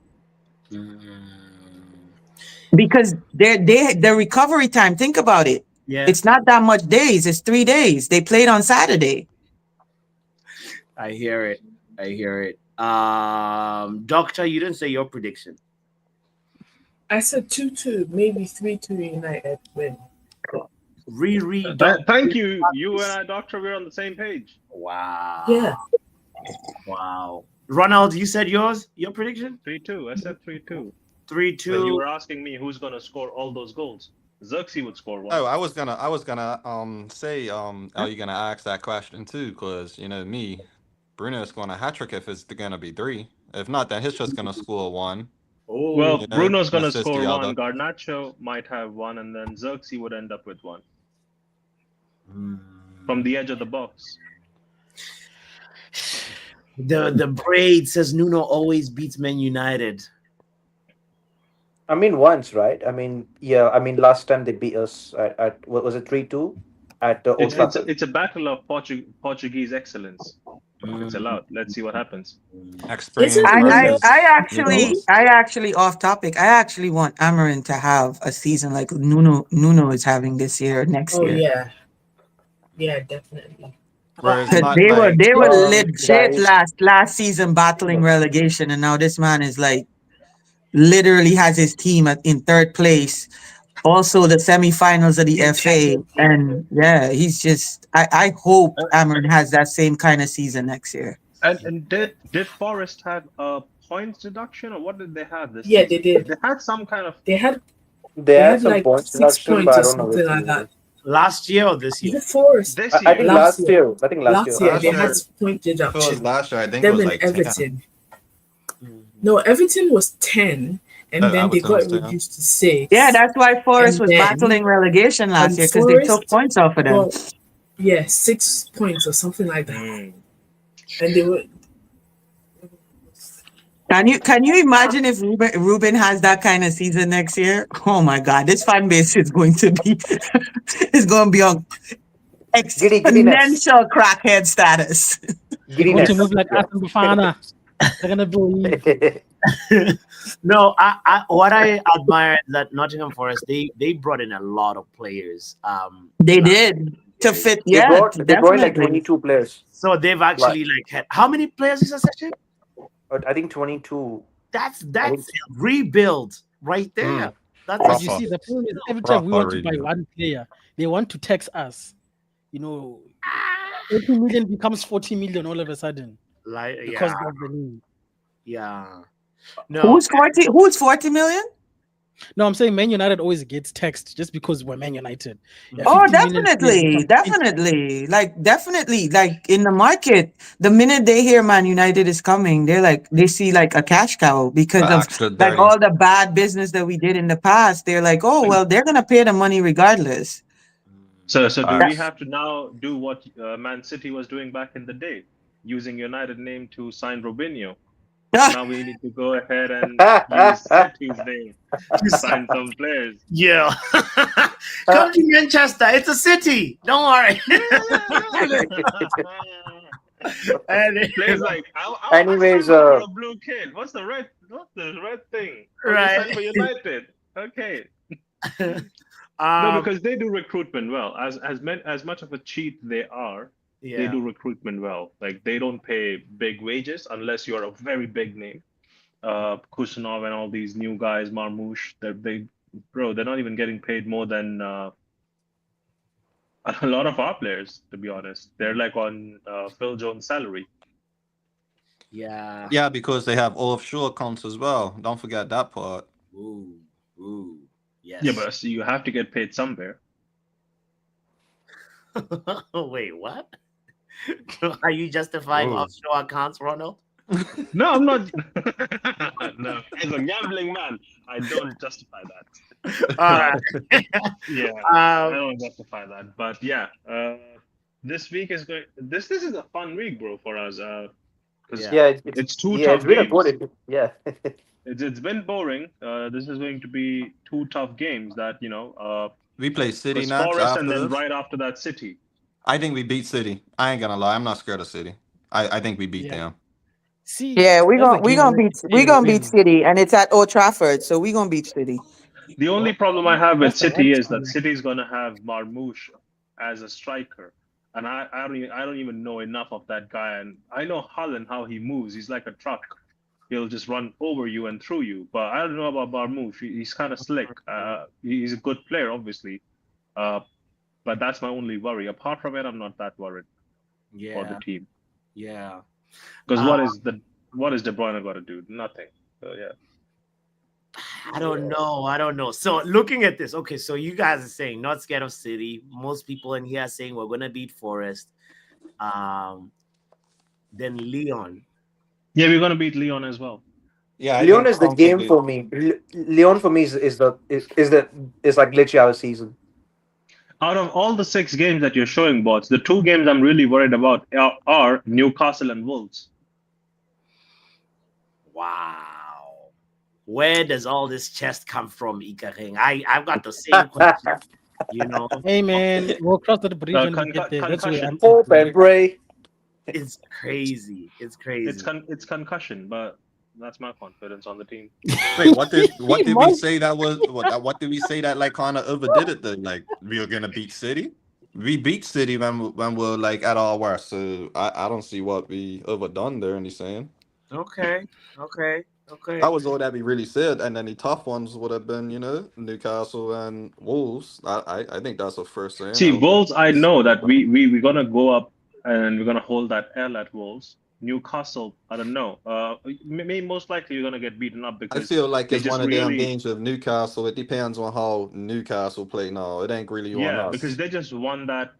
Because their recovery time. Think about it. Yeah. It's not that much days. It's 3 days. They played on Saturday. I hear it. Doctor, you didn't say your prediction. I said 2-2, maybe 3-2 United win. Thank you. You and I, Doctor, we're on the same page. Wow. Yeah. Wow. Ronald, you said yours? Your prediction? 3-2. I said 3-2. 3-2. When you were asking me who's gonna score all those goals, Xerxes would score one. Oh, I was gonna say are you gonna ask that question too? Because me, Bruno's going to hat trick if it's gonna be 3. If not, then he's just gonna score 1. Well, Bruno's gonna assist score the 1. other. Garnacho might have 1, and then Xerxes would end up with 1 from the edge of the box. The braid says Nuno always beats Man United. I mean, once, right? I mean, yeah. I mean, last time they beat us at what was it, 3-2 at Old Trafford. It's a battle of Portuguese excellence. It's allowed. Let's see what happens. Experience. I actually off topic. I actually want Amorim to have a season like Nuno is having this year, next year. Yeah, definitely. They were legit last season battling relegation, and now this man is like literally has his team in 3rd place. Also, the semifinals of the FA, and he's just. I hope Amorim has that same kind of season next year. And did Forest have a points deduction, or what did they have this? Yeah, season? they did. They had some kind of. They had some like points 6 deduction, points but I or don't know something which like season. that. Last year or this year? The Forest. This year. I think last year. I think last year. They had point If it was deduction. last year, I think Them it was and like 10. Everton. No, Everton was 10, and then they Everton got was 10. reduced to 6. Yeah, that's why Forest And was then- battling relegation last and year, because they took Forest points off of them. got, 6 points or something like that. And they were. Can you imagine if Ruben has that kind of season next year? Oh my God, this fan base is going to be on exponential crackhead status. They're going to move like Aston Bafana. They're gonna be. No, what I admire is that Nottingham Forest they brought in a lot of players. They did to fit. They brought like 22 players. So they've actually had how many players is a session? I think 22. That's rebuild right there. But you see, the problem is every time we want to buy one player, they want to tax us. 80 million becomes 40 million all of a sudden. Because of the need. Yeah. No. Who's 40 million? No, I'm saying Man United always gets taxed just because we're Man United. Oh, definitely. Like in the market, the minute they hear Man United is coming, they see like a cash cow because of like all the bad business that we did in the past. They're like, oh, well, they're going to pay the money regardless. So do we have to now do what Man City was doing back in the day, using United name to sign Robinho? Now we need to go ahead and use City's name to sign some players. Yeah. Come to Manchester. It's a city. Don't worry. And Players like, I Anyways, signed up for a blue kid. What's the red thing? Oh, you right. signed for United. Okay. No, um, because they do recruitment well. As much of a cheat they are, they yeah. do recruitment well. Like they don't pay big wages unless you're a very big name. Kusanov and all these new guys, Marmouche, they're not even getting paid more than a lot of our players, to be honest. They're like on Phil Jones' salary. Yeah. Yeah, because they have offshore accounts as well. Don't forget that part. Ooh. Yeah, Yes. but you have to get paid somewhere. Wait, what? Are you justifying Whoa. offshore accounts, Ronald? No, I'm not. No, as a gambling man, I don't justify that. All right. Yeah, I Um, don't justify that. But yeah, this week is going. This is a fun week, bro, for us. Because yeah. yeah, it's two it's tough been a games. good. Yeah. It's been boring. This is going to be two tough games that We play City because next Forest and after then this. right after that City. I think we beat City. I ain't gonna lie. I'm not scared of City. I think we beat Yeah. them. See, Yeah, that's a we game I gonna like beat to see we you gonna beat win. City, and it's at Old Trafford, so we gonna beat City. The only problem I have with That's the City right is that score. City's gonna have Marmouche as a striker, and I don't even know enough of that guy. And I know Hull and how he moves. He's like a truck. He'll just run over you and through you. But I don't know about Marmouche. He's kind of slick. He's a good player, obviously. Uh, but that's my only worry. Apart from it, I'm not that worried for the Yeah. team. Yeah. Because Uh, what is De Bruyne got to do? Nothing. So yeah. I don't know. I don't know. So looking at this, okay, so you guys are saying not scared of City. Most people in here are saying we're gonna beat Forest. Um, then Leon. Yeah, we're gonna beat Leon as well. Yeah, I Leon think is the game comfortably. for me. Leon for me is like glitchy our season. Out of all the 6 games that you're showing, bots, the 2 games I'm really worried about are Newcastle and Wolves. Wow. Where does all this chest come from, Ikaring? I've got the same question. You know, Hey man, we'll cross the bridge when we get there. That's where Concussion. I'm Hope and pray. it's crazy. It's crazy. It's concussion, but that's my confidence on the team. Wait, what did we Must- say that was what did we say that like kind of overdid it then? Like we were gonna beat City. We beat City when we're like at our worst. So I don't see what we overdone there. And he's saying Okay. that was all that we really said. And then the tough ones would have been Newcastle and Wolves. I think that's the first thing. See, Wolves, I know that we're gonna go up and we're gonna hold that L at Wolves. Newcastle, I don't know. Most likely you're gonna get beaten up I because feel like they it's just one of them really, games with Newcastle. It depends on how Newcastle play now. It ain't really on yeah, because us. they just won that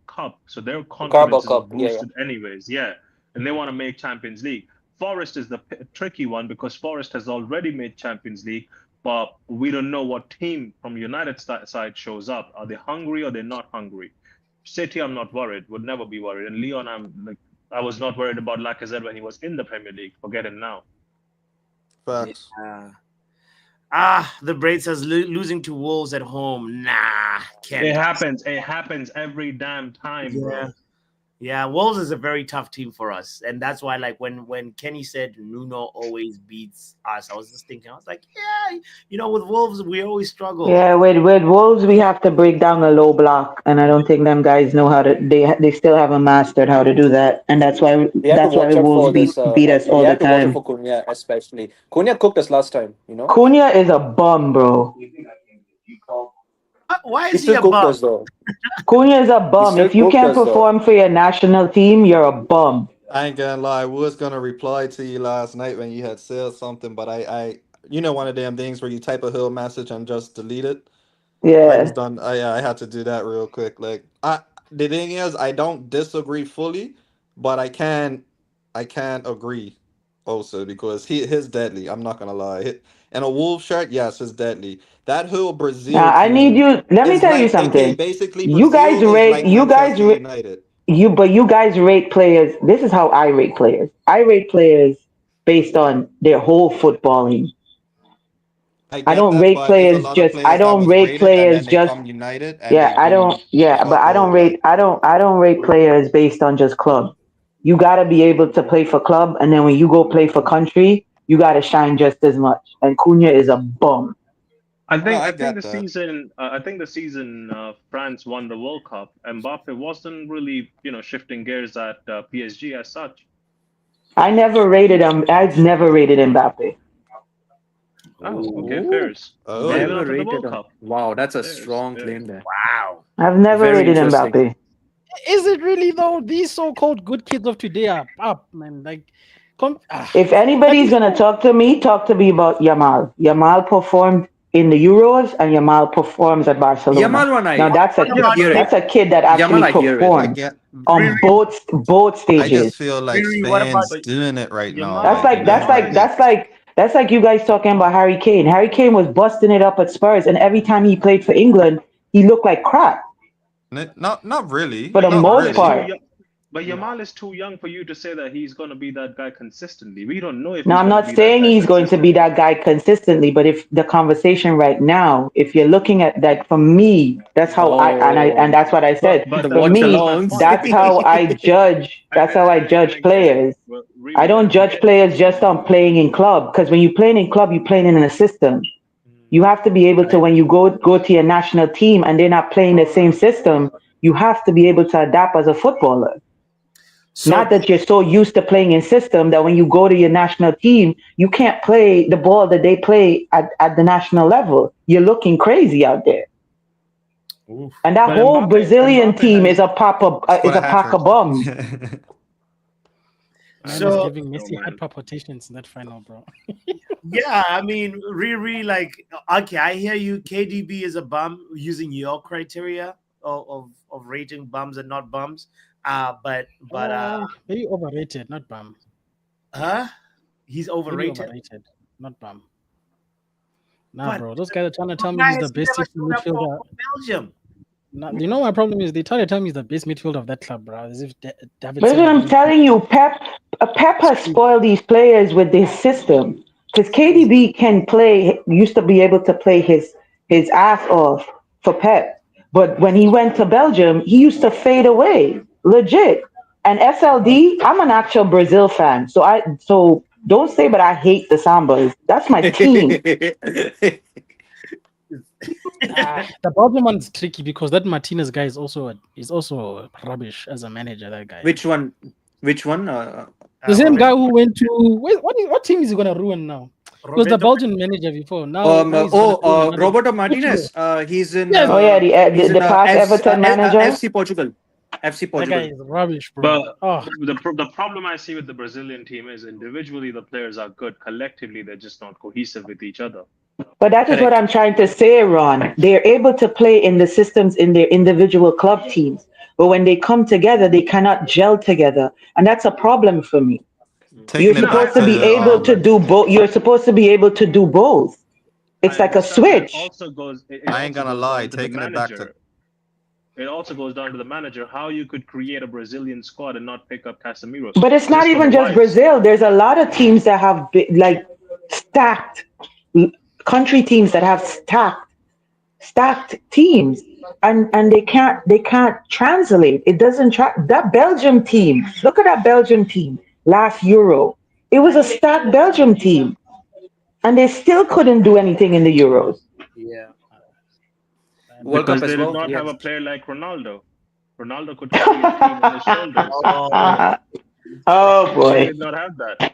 cup, so their Carabao confidence is Cup. Yeah, yeah. boosted anyways. Yeah, and they want to make Champions League. Forest is the tricky one because Forest has already made Champions League, but we don't know what team from United side shows up. Are they hungry or they're not hungry? City, I'm not worried. Would never be worried. And Leon, I was not worried about Lacazette when he was in the Premier League. Forget him now. Facts. Yeah. The Braid says losing to Wolves at home. Nah, can't. It happens. It happens every damn time, bro. Yeah, Wolves is a very tough team for us, and that's why, like, when Kenny said Nuno always beats us, I was just thinking, I was like, yeah, with Wolves we always struggle. Yeah, with Wolves we have to break down a low block, and I don't think them guys know how to. They still haven't mastered how to do that, and that's why We have to watch out Wolves for this. beat us We all the have to watch out time. for Cunha, especially. Cunha cooked us last time. Cunha is a bum, bro. Why He is he still a cooked bum? us though. Cunha is a He bum. still If you cooked can't us though. perform for your national team, you're a bum. I ain't gonna lie, I was gonna reply to you last night when you had said something, but I one of them things where you type a whole message and just delete it. I Yeah. just done. I had to do that real quick. Like the thing is, I don't disagree fully, but I can't agree also because his deadly. I'm not gonna lie. And a wolf shirt, yes, is deadly. That whole Brazil Now I need team you. Let me is tell you like okay, something. basically You guys Brazil is rate. like Manchester United. But you guys rate players. This is how I rate players. I rate players based on their whole footballing. I I get don't that, rate but it's a players lot of just. I players that don't was rate rated and then players they just. come United and Yeah, they I don't. do Yeah, but fuck I don't all. rate. Like I don't rate players based on just club. you got to be able to play for club, and then when you go play for country, you got to shine just as much. And Cunha is a bum. I think I I think get the that. season France won the World Cup, Mbappe wasn't really shifting gears at PSG as such. I never rated him. I've never rated Mbappe. Oh, okay, Ooh, fairs. But he Oh, went never on to the rated World him. Cup. Wow, that's a Fairs, strong fairs. claim there. Wow. I've never Very rated interesting. Mbappe. Is it really though? These so-called good kids of today are up, man. Like, If at anybody's least gonna talk to me about Yamal. Yamal performed in the Euros, and Yamal performs at Barcelona. Yamal one, Now that's What about hear it. that's a kid that Yamal, actually I hear it. I performs get. on Riri? both I stages. just feel like Riri, what about Spain's But doing it right now. That's Yamal, Like they're like doing that's it Yamal like right. is that's like you guys talking about Harry Kane. Harry Kane was busting it up at Spurs, and every time he played for England, he looked like crap Not really. for the but Not Yamal most is too really. part. young. But Yamal is too young for you to say that he's going to be that guy consistently. We don't know if Now, he's I'm going to not be that saying guy he's going to be consistently. that guy consistently, but if the conversation right now, if you're looking at that, for me, that's how and Oh, that's what I said. But the For watch me, my alongs. point. that's how I judge. That's how I And judge again, players. well, I Riri, don't judge players just on playing in club, because when you're playing in club, you're playing in a system. You have to be able to, when you go to your national team and they're not playing the same system, you have to be able to adapt as a footballer. So Not that you're so used to playing in system that when you go to your national team, you can't play the ball that they play at the national level. You're looking crazy out there. oof. And that but whole Brazilian Mbappe team is has. a Scored a is a hat pack trick. of bums. man was So giving Oh Messi heart man. palpitations in that final, bro. yeah, I mean, Riri, like, okay, I hear you. KDB is a bum using your criteria of rating bums and not bums. But Maybe overrated, not bum. huh? He's Maybe overrated. overrated, not bum. Nah, But bro. Those guys are trying to tell me why he's the has he best never central showed up midfielder. for Belgium? Nah, you know my problem is they try to tell me he's the best midfielder of that club, bro. As if David That's what Silva I'm didn't. telling you. Pep has spoiled these players with this system. Because KDB can play, used to be able to play his ass off for Pep. But when he went to Belgium, he used to fade away, legit. And SLD, I'm an actual Brazil fan, so don't say, but I hate the Sambas. That's my team. The Belgium one's tricky because that Martinez guy is also rubbish as a manager. That guy, Which one? Which one? the same guy Roberto, who went to what team is he gonna ruin now? He was the Roberto, Belgian manager before. Now he's gonna ruin another. Roberto Portugal. Martinez. He's in. Yes, Oh yeah, He's in the past Everton manager. FC Portugal. FC that guy Portugal. is rubbish, bro. But Oh, the problem I see with the Brazilian team is individually the players are good. Collectively, they're just not cohesive with each other. But that is what Correct. I'm trying to say, Ron. They're able to play in the systems in their individual club teams. But when they come together, they cannot gel together. And that's a problem for me. You're Taking it No, back supposed to be to able to do both. You're supposed to be able to do both. I It's like a understand, but switch. it I ain't also gonna goes lie, down to the taking it back to manager. It also goes down to the manager how you could create a Brazilian squad and not pick up Casemiro. But it's not Just for the even just vibes. Brazil. There's a lot of teams that have like stacked country teams that have stacked teams, and they can't translate. It doesn't that Belgium team. Look at that Belgium team last Euro. It was a stacked Belgium team, and they still couldn't do anything in the Euros. yeah. World Cup Because as they did well. not have Yes. a player like Ronaldo. Ronaldo could carry a team on his shoulders. Oh, Oh They boy. did not have that.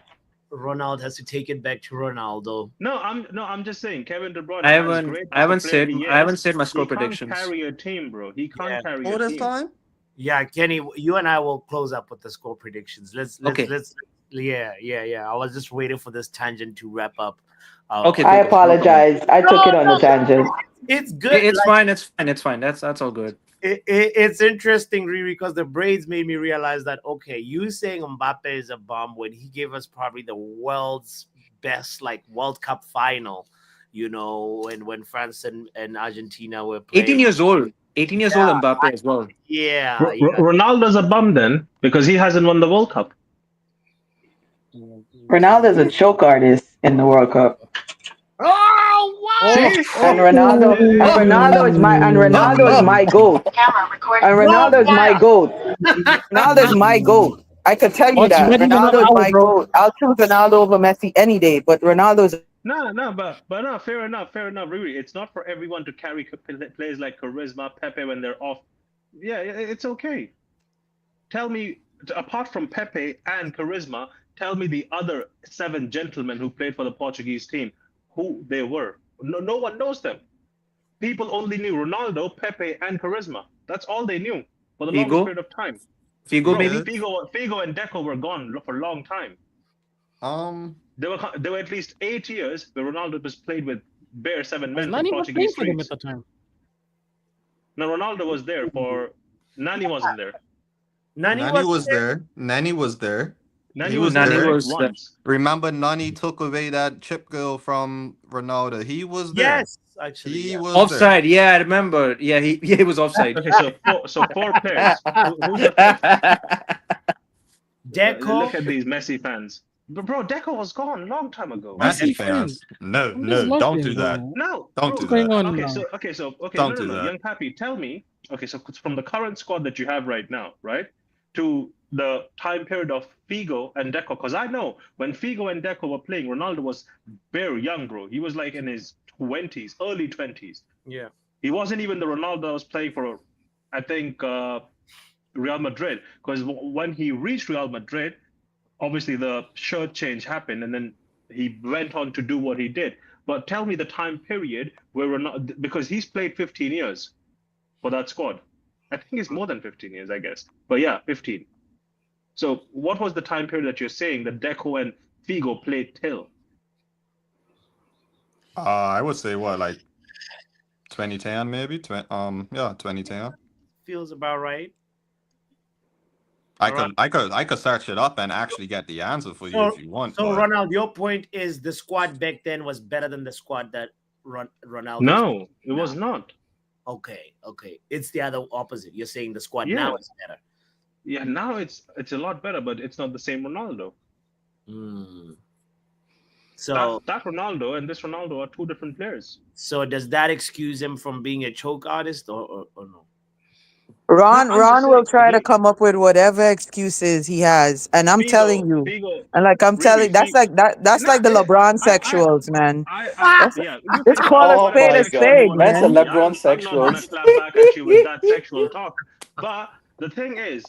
Ronaldo has to take it back to Ronaldo. I'm just saying Kevin De Bruyne, I as haven't. great I as a haven't player said. he I haven't is, said my score he can't predictions. carry a team, bro. He can't Yeah. carry all a this team. time. Yeah, Kenny, you and I will close up with the score predictions. Okay. Let's yeah. I was just waiting for this tangent to wrap up. Okay. I Go. No problem. apologize. I took it on the tangent. It's good. It's Like fine. It's fine. It's fine. That's all good. it's interesting, Riri, because the braids made me realize that okay, you saying Mbappe is a bum when he gave us probably the world's best like World Cup final, when France and Argentina were 18 playing. years old. 18 years old Mbappe as well. Yeah. Ronaldo's a bum then because he hasn't won the World Cup. Ronaldo's a choke artist in the World Cup. Oh wow! See? And Ronaldo is my goat. And Ronaldo is my goat. Ronaldo is my goat. I could tell you Odds that not even an Ronaldo is hour, my bro. goat. I'll choose Ronaldo over Messi any day, but Ronaldo's. No, but no, fair enough, really. It's not for everyone to carry players like Charisma, Pepe when they're off. Yeah, it's okay. Tell me, apart from Pepe and Charisma, tell me the other 7 gentlemen who played for the Portuguese team, who they were. No one knows them. People only knew Ronaldo, Pepe, and Charisma. That's all they knew for the longest Figo, period of time. Figo Bro, maybe. Figo and Deco were gone for a long time. There were at least 8 years where Ronaldo was played with bare 7 men from Nani was playing Portuguese for them at streets. the time. No, Ronaldo was there for. Nani wasn't there. Nani was there. Nani was there. Nani He was was there there. once. Remember, Nani took away that chip girl from Ronaldo. He was there. Yes, actually. He was Offside. there. Yeah, I remember. Yeah, he was offside. Okay, so 4 players. Who's the 5th? Deco. Look at these Messi fans. But bro, Deco was gone a long time ago. Messi fans. No, don't do that. No, Don't bro. do that. Okay, no. Young Pappy, tell me. Okay, so from the current squad that you have right now, right, to the time period of Figo and Deco, because I know when Figo and Deco were playing, Ronaldo was very young, bro. He was like in his 20s, early 20s. Yeah. He wasn't even the Ronaldo that was playing for, I think, Real Madrid. Because when he reached Real Madrid, obviously the shirt change happened, and then he went on to do what he did. But tell me the time period where Ronaldo, because he's played 15 years for that squad. I think it's more than 15 years, I guess. But yeah, 15. So what was the time period that you're saying that Deco and Figo played till? I would say what, like 2010 maybe? 2010. Feels about right. I could search it up and actually get the answer for you if you want. So but... Ronald, your point is the squad back then was better than the squad that Ronaldo. No, it was not. Okay. It's the other opposite. You're saying the squad Yeah. now is better. Yeah, now it's a lot better, but it's not the same Ronaldo. So that Ronaldo and this Ronaldo are 2 different players. So does that excuse him from being a choke artist or no? Ron will try to come up with whatever excuses he has, and I'm telling you, and like I'm telling, that's like the LeBron sexuals, man. Let's call a spade a spade, That's a man. LeBron sexual. I'm not gonna clap back at you with that sexual talk. But the thing is,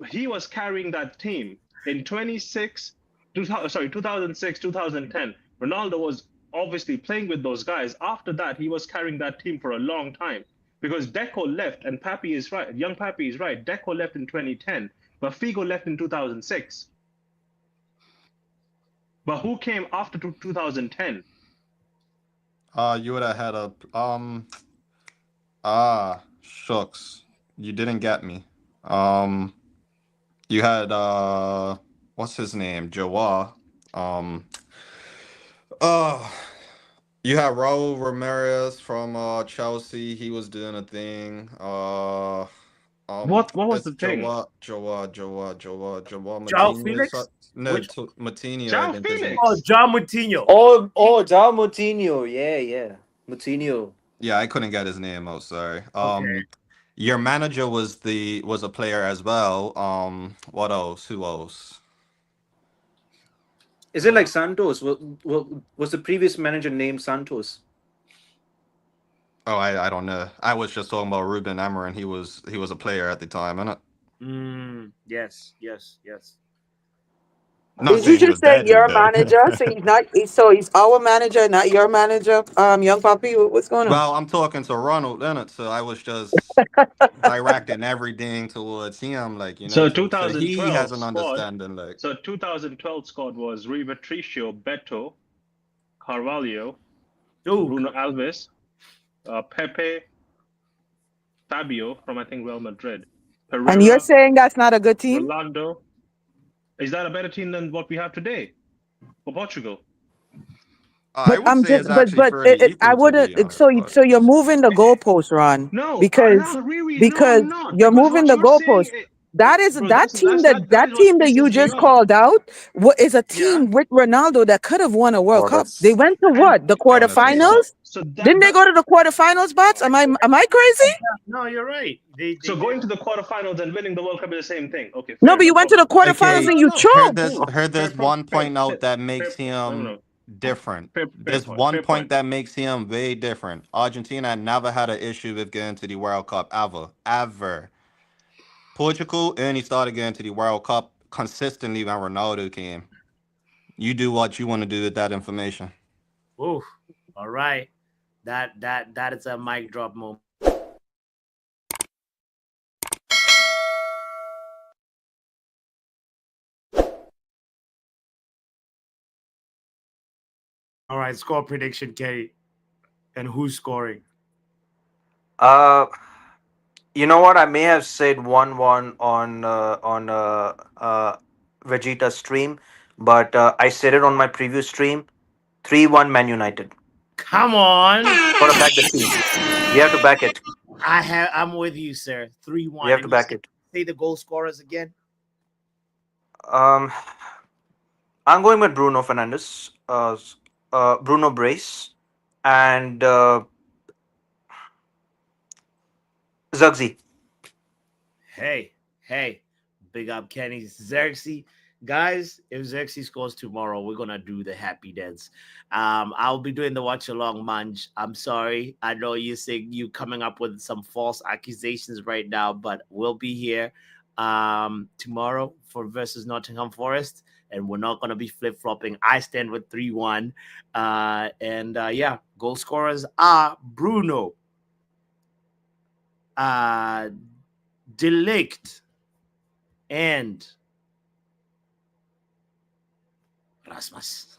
he was carrying that team in 2006, 2010. Ronaldo was obviously playing with those guys. After that, he was carrying that team for a long time. Because Deco left, and Pappy is right. Young Pappy is right. Deco left in 2010, but Figo left in 2006. But who came after 2010? You would have had shucks. You didn't get me. You had what's his name? Joa. You had Raul Ramirez from Chelsea. He was doing a thing. What was the thing? Joa Felix? No, Matinho. Joao Felix. Oh, Joao Moutinho. Oh, Joao Moutinho. Yeah. Moutinho. Yeah, I couldn't get his name out. Sorry. Okay. Your manager was a player as well. What else? Who else? Is it like Santos? Was the previous manager named Santos? Oh, I don't know. I was just talking about Ruben Amorim. He was a player at the time, innit? Yes. Did you just say your manager? So he's not. So he's our manager, not your manager. Young Papi, what's going on? Well, I'm talking to Ronald innit? So I was just directing everything towards him, like So So 2012 he has an squad. understanding, like. So 2012 squad was Rui Patricio, Beto, Carvalho, Bruno Alves, Pepe, Fabio from I think Real Madrid. Pereira, And you're saying that's not a good team? Rolando. Is that a better team than what we have today for Portugal? I would say it's actually fairly equal, I to be wouldn't. honest, So but- so you're moving the goalposts, Ron. No, because no, really, because no, I'm not. you're Because moving what the you're saying goalposts. That is Bro, that team that that is what team that you pisses me just off. called out. What is a Yeah. team with Ronaldo that could have won a World Oh, Cup? They went to what? The yeah, that's Okay, insane. quarterfinals? so Didn't they go to the quarterfinals, Bots? Am I crazy? No, you're right. They so did. going to the quarterfinals and winning the World Cup is the same thing. Okay, No, fair, but no you went to problem. the quarterfinals Okay, and you No. choked. there's one point out that makes No, him no. different. Fair There's point. one Fair point point. that makes him way different. Argentina never had an issue with getting to the World Cup ever. Portugal only started getting to the World Cup consistently when Ronaldo came. You do what you want to do with that information. Oof. All right. That is a mic drop moment. All right, score prediction, Kenny. And who's scoring? Uh, you know what? I may have said 1-1 on Vegeta stream, but I said it on my previous stream. 3-1 Man United. Come on. Gotta back the team. We have to back it. I'm with you, sir. We 3-1. have to And you back it. say the goal scorers again? Um, I'm going with Bruno Fernandes, Bruno Brace, and Zugzi. Hey, big up Kenny. Xerxes. Guys, if Xerxes scores tomorrow, we're gonna do the happy dance. I'll be doing the watch along, Munch. I'm sorry. I know you saying you coming up with some false accusations right now, but we'll be here tomorrow for versus Nottingham Forest, and we're not gonna be flip-flopping. I stand with 3-1. Yeah, goal scorers are Bruno, uh Delict, and Rasmus.